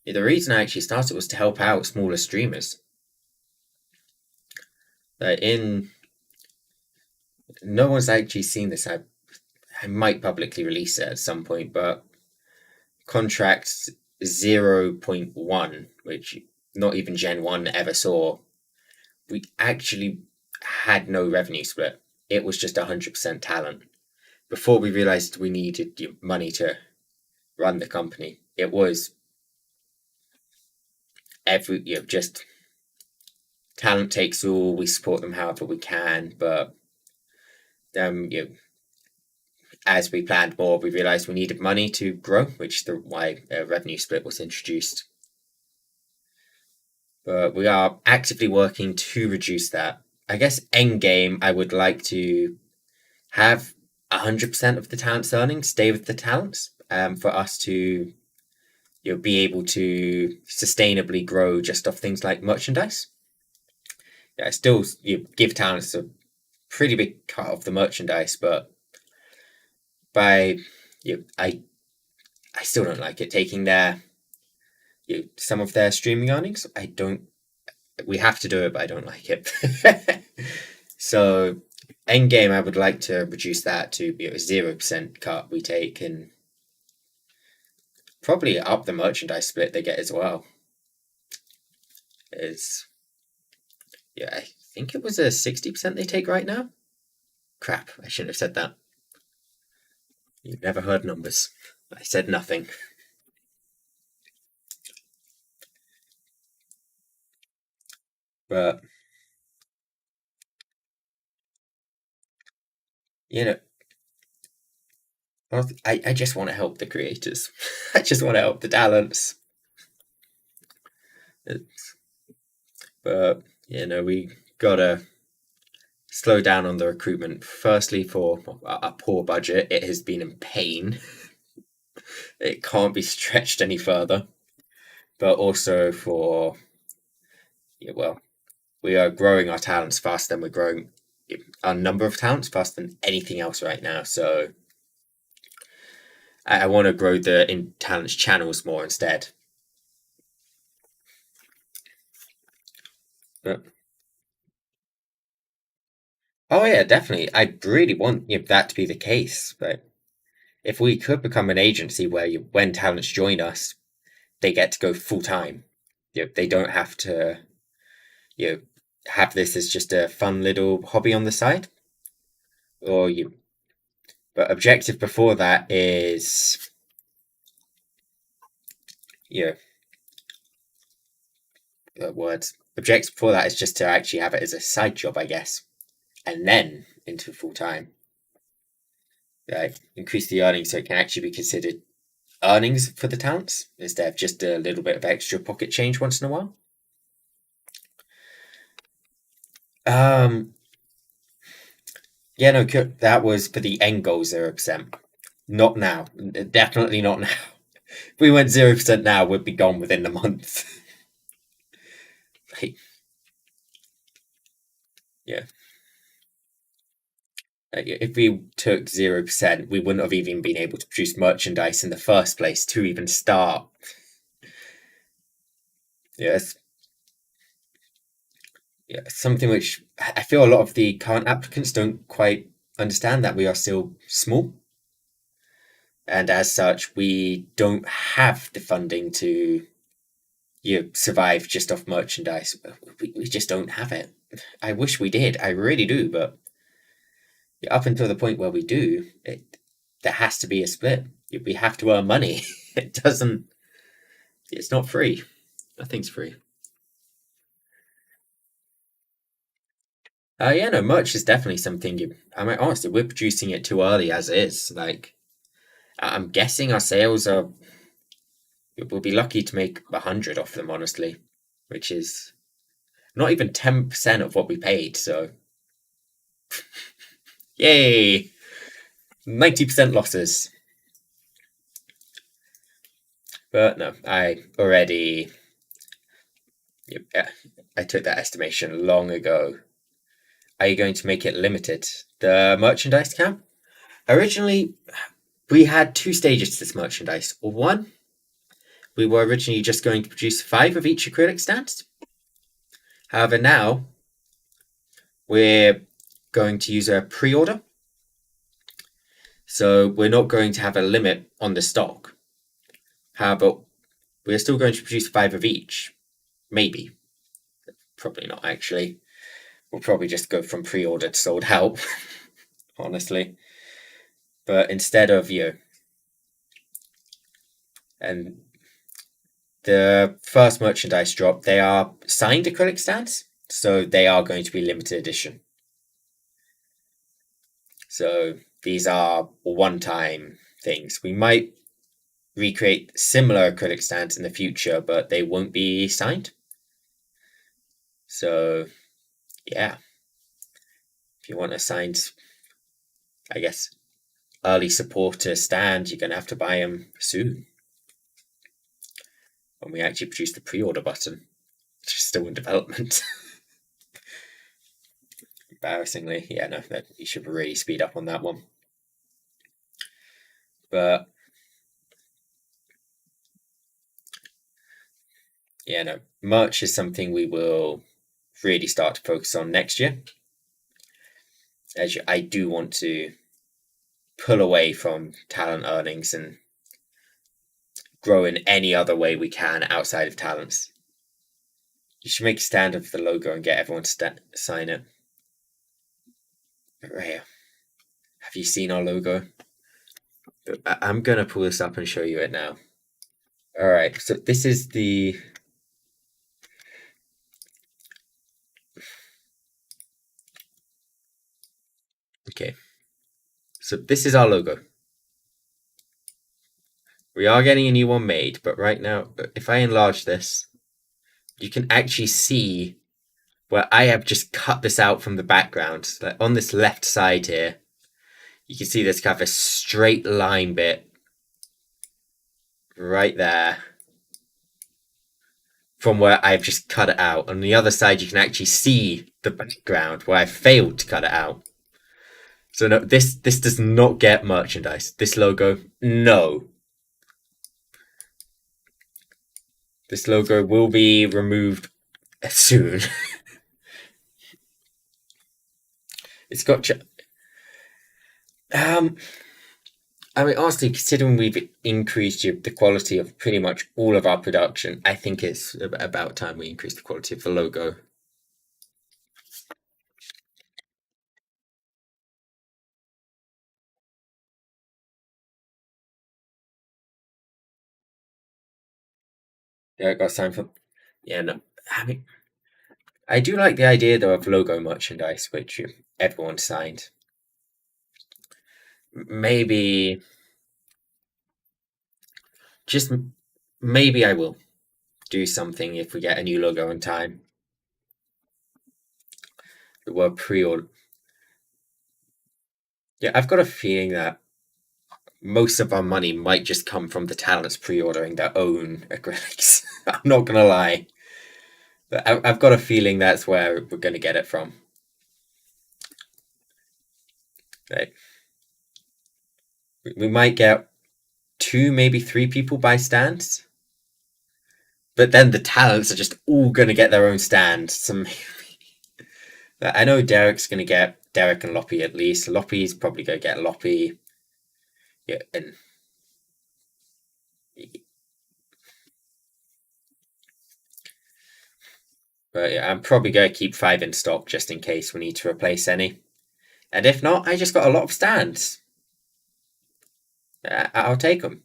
the reason I actually started was to help out smaller streamers. No one's actually seen this. I might publicly release it at some point, but contracts 0.1, which not even Gen 1 ever saw, we actually had no revenue split. It was just 100% talent. Before we realized we needed money to run the company, it was just talent takes all. We support them however we can, but as we planned more, we realized we needed money to grow, which is why a revenue split was introduced. But we are actively working to reduce that. I guess end game, I would like to have 100% of the talent's earnings stay with the talents, for us to be able to sustainably grow just off things like merchandise. I still give talents a pretty big cut of the merchandise, but I still don't like it taking some of their streaming earnings. We have to do it, but I don't like it. So end game, I would like to reduce that to be a 0% cut we take, and probably up the merchandise split they get as well. Is I think it was a 60% they take right now. Crap, I shouldn't have said that. You've never heard numbers. I said nothing. But I just want to help the creators. I just want to help the talents. But we gotta slow down on the recruitment. Firstly, for a poor budget, it has been in pain. It can't be stretched any further. But also for we are growing our talents faster than we're growing our number of talents faster than anything else right now. So I want to grow the talents channels more instead. But, oh yeah, definitely. I really want that to be the case. But if we could become an agency where when talents join us, they get to go full time. They don't have to have this as just a fun little hobby on the side. But objective before that is words. Objective before that is just to actually have it as a side job, I guess, and then into full time. Increase the earnings so it can actually be considered earnings for the talents instead of just a little bit of extra pocket change once in a while. That was for the end goal 0%. Not now. Definitely not now. If we went 0% now, we'd be gone within the month. Yeah. If we took 0%, we wouldn't have even been able to produce merchandise in the first place to even start. Yes. Yeah, something which I feel a lot of the current applicants don't quite understand, that we are still small. And as such, we don't have the funding to survive just off merchandise. We just don't have it. I wish we did. I really do. But up until the point where we do, there has to be a split. We have to earn money. It's not free. Nothing's free. Merch is definitely something. Honestly, we're producing it too early as is. Like, I'm guessing our sales we'll be lucky to make 100 off them, honestly, which is not even 10% of what we paid. So, yay, 90% losses. But no, I took that estimation long ago. Are you going to make it limited? The merchandise count? Originally, we had 2 stages to this merchandise. One, we were originally just going to produce 5 of each acrylic stand. However, now we're going to use a pre-order. So we're not going to have a limit on the stock. However, we're still going to produce 5 of each. Maybe. Probably not, actually. We'll probably just go from pre-order to sold out, honestly. But instead of and the first merchandise drop, they are signed acrylic stands, so they are going to be limited edition. So these are one-time things. We might recreate similar acrylic stands in the future, but they won't be signed. So, yeah. If you want a signed, I guess, early supporter stand, you're going to have to buy them soon. When we actually produce the pre-order button, which is still in development. Embarrassingly, you should really speed up on that one. But merch is something we will really start to focus on next year. I do want to pull away from talent earnings and grow in any other way we can outside of talents. You should make a stand of the logo and get everyone to sign it. Rhea, have you seen our logo? I'm gonna pull this up and show you it now. Alright, so this is the... Okay. So this is our logo. We are getting a new one made, but right now, if I enlarge this, you can actually see where I have just cut this out from the background. Like on this left side here, you can see there's kind of a straight line bit right there from where I've just cut it out. On the other side, you can actually see the background where I failed to cut it out. So no, this does not get merchandise. This logo, no. This logo will be removed soon. It's got... I mean, honestly, considering we've increased the quality of pretty much all of our production, I think it's about time we increase the quality of the logo. Yeah, I got signed for... Yeah, no. I mean, I do like the idea, though, of logo merchandise, which everyone signed. Maybe... Just maybe I will do something if we get a new logo in time. The word pre-order... Yeah, I've got a feeling that most of our money might just come from the talents pre-ordering their own acrylics. I'm not gonna lie. But I've got a feeling that's where we're gonna get it from. Right. We might get 2, maybe 3 people buy stands. But then the talents are just all gonna get their own stands. So maybe... I know Derik's gonna get Derik and Loppy at least. Loppy's probably gonna get Loppy. Yeah, and but yeah, I'm probably going to keep 5 in stock just in case we need to replace any. And if not, I just got a lot of stands. I'll take them.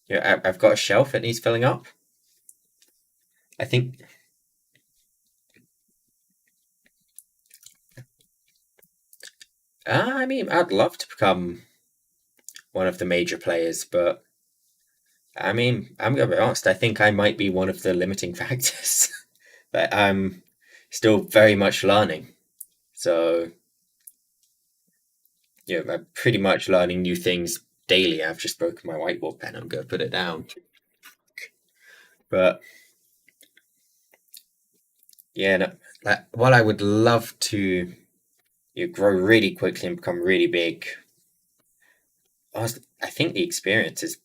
Yeah, I've got a shelf that needs filling up. I think... I mean, I'd love to become one of the major players, but... I mean, I'm going to be honest, I think I might be one of the limiting factors. But I'm still very much learning. So... Yeah, I'm pretty much learning new things daily. I've just broken my whiteboard pen. I'm going to put it down. But... Yeah, no, while I would love to grow really quickly and become really big, I think the experience is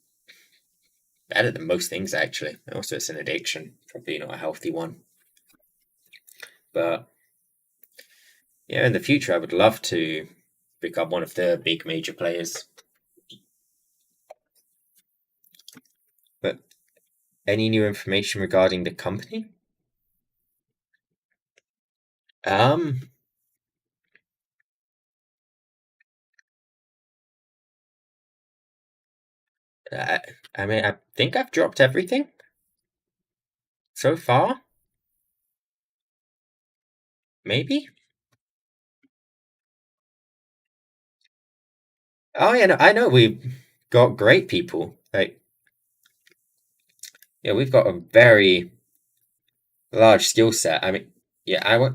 better than most things, actually. Also, it's an addiction, probably not a healthy one. But yeah, in the future, I would love to become one of the big major players. But any new information regarding the company? I mean, I think I've dropped everything so far. Maybe. Oh yeah, no, I know we've got great people. Like, yeah, we've got a very large skill set. I mean, yeah,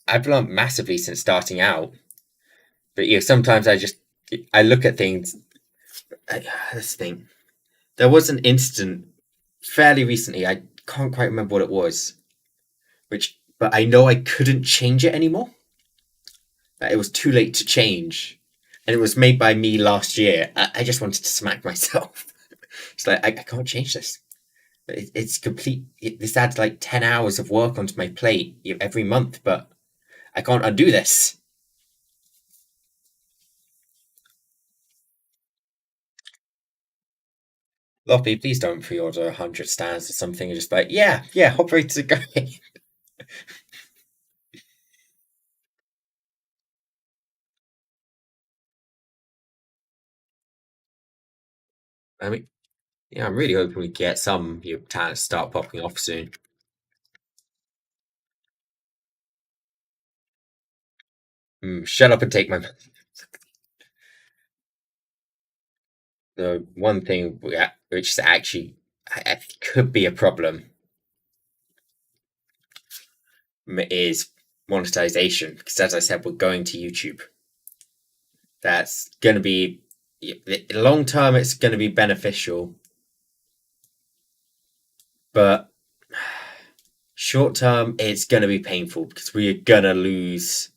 I've learned massively since starting out. But yeah, sometimes I look at things. This thing, there was an incident fairly recently. I can't quite remember what it was, but I know I couldn't change it anymore. It was too late to change, and it was made by me last year. I just wanted to smack myself. It's like I can't change this. It's complete. This adds like 10 hours of work onto my plate every month, but I can't undo this. Loppy, please don't pre-order 100 stands or something and just like, yeah, operators are going. I mean, yeah, I'm really hoping we get some talents start popping off soon. Shut up and take my money. The one thing which is actually could be a problem is monetization, because as I said, we're going to YouTube. That's going to be long term. It's going to be beneficial, but short term, it's going to be painful because we are going to lose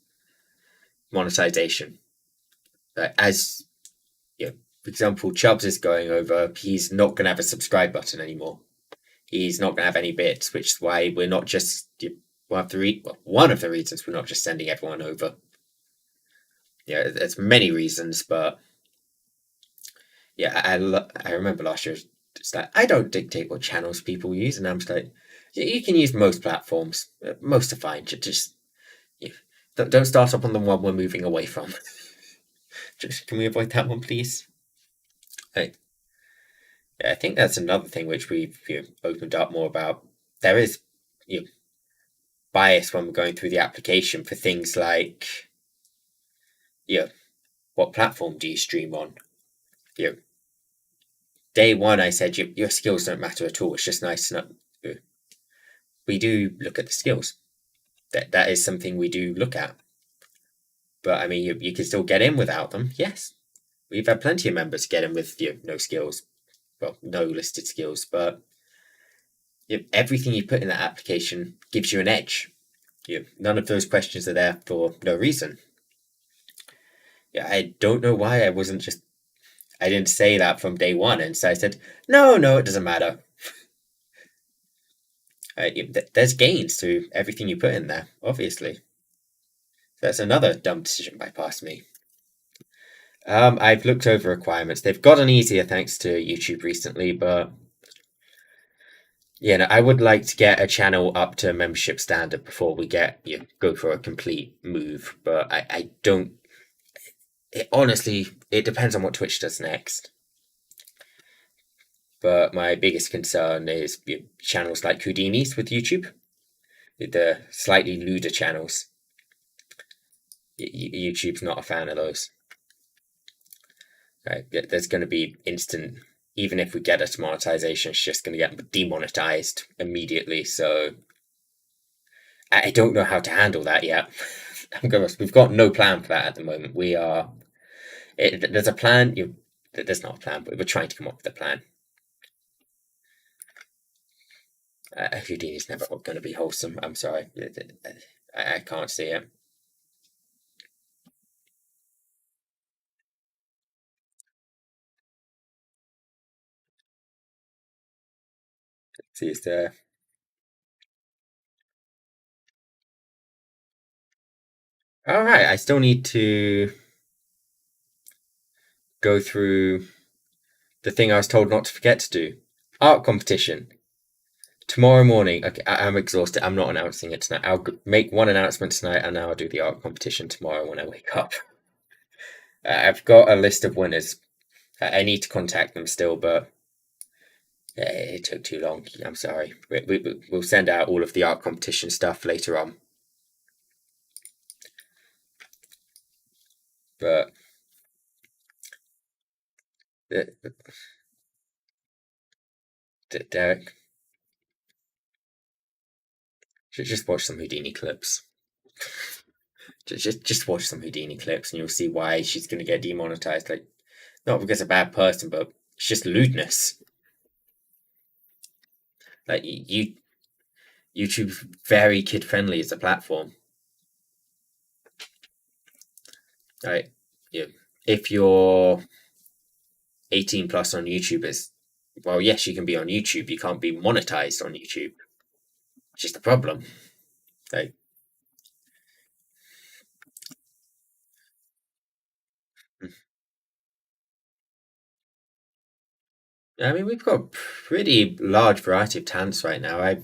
monetization. As for example, Chubbs is going over. He's not going to have a subscribe button anymore. He's not going to have any bits, which is why we're not just one of the reasons we're not just sending everyone over. Yeah, there's many reasons, but yeah, I remember last year. It's like I don't dictate what channels people use, and I'm just like, you can use most platforms. Most are fine. Just don't start up on the one we're moving away from. Just can we avoid that one, please? Hey, yeah, I think that's another thing which we've opened up more about. There is you know, bias when we're going through the application for things like, what platform do you stream on? You know, day one, I said your skills don't matter at all. It's just nice to know. We do look at the skills. That is something we do look at. But I mean, you can still get in without them. Yes, we've had plenty of members get in with no skills, well, no listed skills. But everything you put in that application gives you an edge. None of those questions are there for no reason. Yeah, I don't know why I didn't say that from day one, and so I said, no, it doesn't matter. There's gains to everything you put in there, obviously. That's another dumb decision by past me. I've looked over requirements. They've gotten easier thanks to YouTube recently, but no, I would like to get a channel up to membership standard before we go for a complete move. But I don't. Honestly, it depends on what Twitch does next. But my biggest concern is channels like Houdini's with YouTube, with the slightly lewder channels. YouTube's not a fan of those. Right? There's going to be instant. Even if we get it to monetization, it's just going to get demonetized immediately. So I don't know how to handle that yet. We've got no plan for that at the moment. There's a plan. There's not a plan, but we're trying to come up with a plan. Houdini's never going to be wholesome. I'm sorry. I can't see it. See, it's there. All right. I still need to go through the thing I was told not to forget to do. Art competition. Tomorrow morning. Okay, I'm exhausted. I'm not announcing it tonight. I'll make one announcement tonight, and I'll do the art competition tomorrow when I wake up. I've got a list of winners. I need to contact them still, but it took too long. I'm sorry. We'll send out all of the art competition stuff later on. But Derek, just watch some Houdini clips. Just watch some Houdini clips, and you'll see why she's going to get demonetized. Like, not because of a bad person, but it's just lewdness. Like YouTube's very kid friendly as a platform. Right? If you're 18 plus on YouTube, well, yes, you can be on YouTube. You can't be monetized on YouTube. It's just a problem. Like, I mean, we've got a pretty large variety of talents right now. I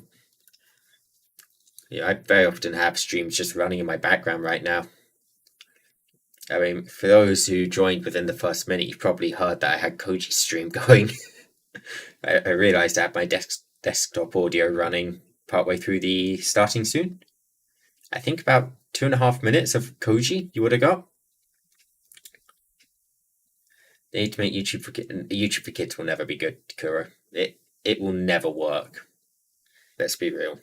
very often have streams just running in my background right now. I mean, for those who joined within the first minute, you've probably heard that I had Koji's stream going. I realized I had my desktop audio running partway through the starting soon. I think about 2.5 minutes of Koji you would have got. They need to make YouTube for kids will never be good, Kuro. It will never work. Let's be real.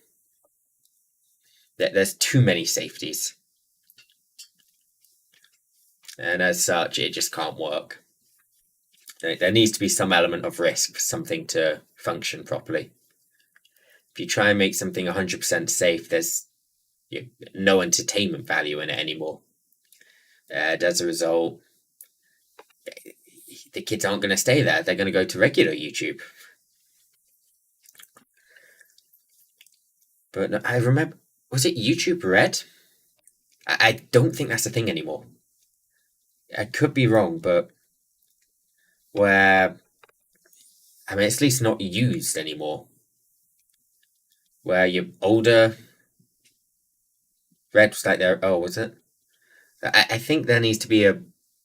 There's too many safeties. And as such, it just can't work. There needs to be some element of risk for something to function properly. If you try and make something 100% safe, there's no entertainment value in it anymore. And as a result, the kids aren't going to stay there. They're going to go to regular YouTube. But no, I remember, was it YouTube Red? I don't think that's a thing anymore. I could be wrong, but where, I mean, it's at least not used anymore. Where you're older, Red was like there. Oh, was it? I think there needs to be a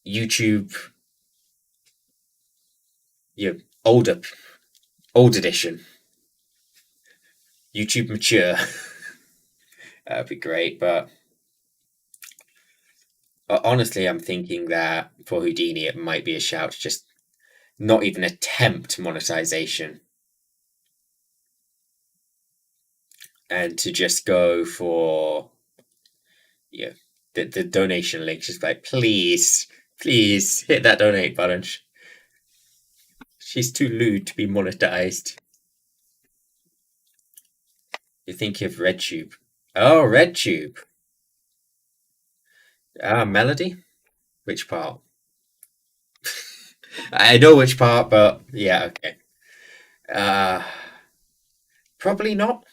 YouTube, old edition, YouTube mature. That'd be great, but honestly, I'm thinking that for Houdini, it might be a shout to just not even attempt monetization and to just go for the donation link. Just like, please hit that donate button. She's too lewd to be monetized. You think of RedTube. Oh, RedTube. Melody? Which part? I know which part, but yeah, okay. Probably not.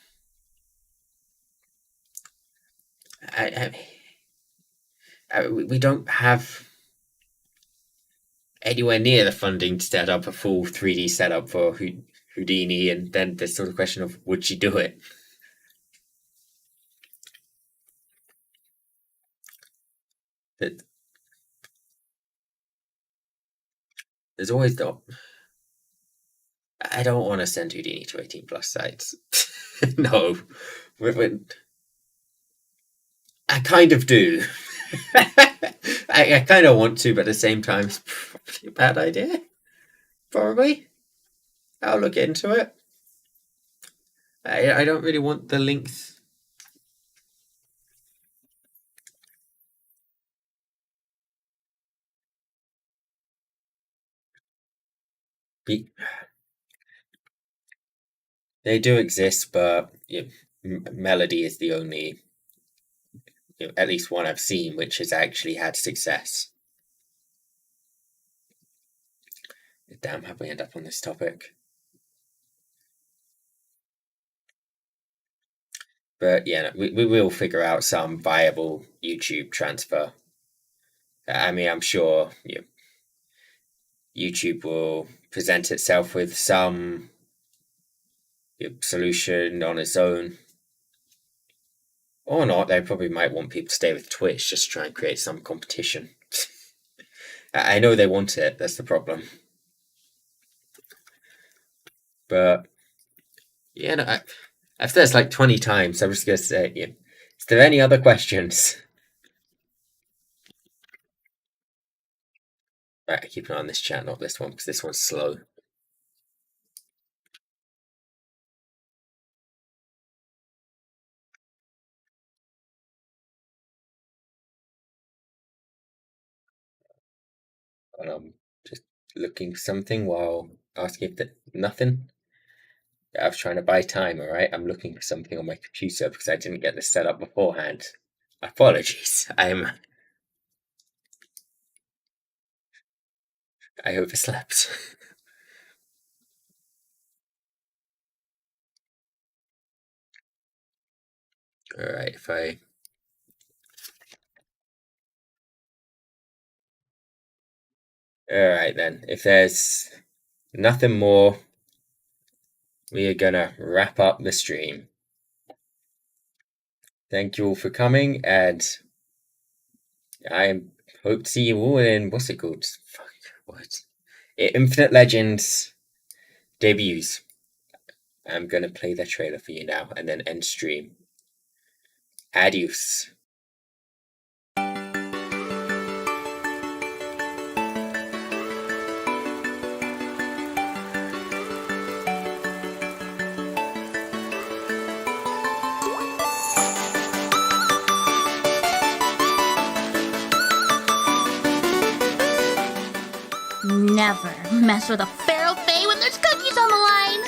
We don't have anywhere near the funding to set up a full 3D setup for Houdini, and then there's sort of question of would she do it? There's always the. I don't want to send Houdini to 18 plus sites. No, I kind of do. I kind of want to, but at the same time, it's probably a bad idea. Probably. I'll look into it. I don't really want the links. They do exist, but Melody is the only, at least one I've seen, which has actually had success. Damn, how we end up on this topic? But yeah, we will figure out some viable YouTube transfer. I mean, I'm sure YouTube will present itself with some solution on its own. Or not, they probably might want people to stay with Twitch just to try and create some competition. I know they want it, that's the problem. But, no, I've said this like 20 times, so I'm just going to say, is there any other questions? Right, keep an eye on this chat, not this one, because this one's slow. And I'm just looking for something while asking if nothing. I was trying to buy time, alright? I'm looking for something on my computer because I didn't get this set up beforehand. Apologies. I overslept. Alright, if I. Alright then. If there's nothing more. We are gonna wrap up the stream. Thank you all for coming, and I hope to see you all in, what's it called? Fuck, what? Infinite Legends debuts. I'm gonna play the trailer for you now and then end stream. Adios. Never mess with a feral fae when there's cookies on the line!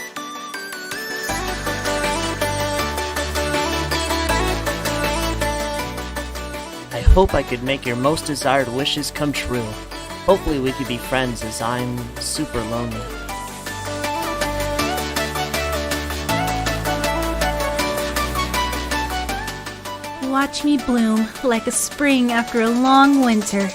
I hope I could make your most desired wishes come true. Hopefully we could be friends, as I'm super lonely. Watch me bloom like a spring after a long winter.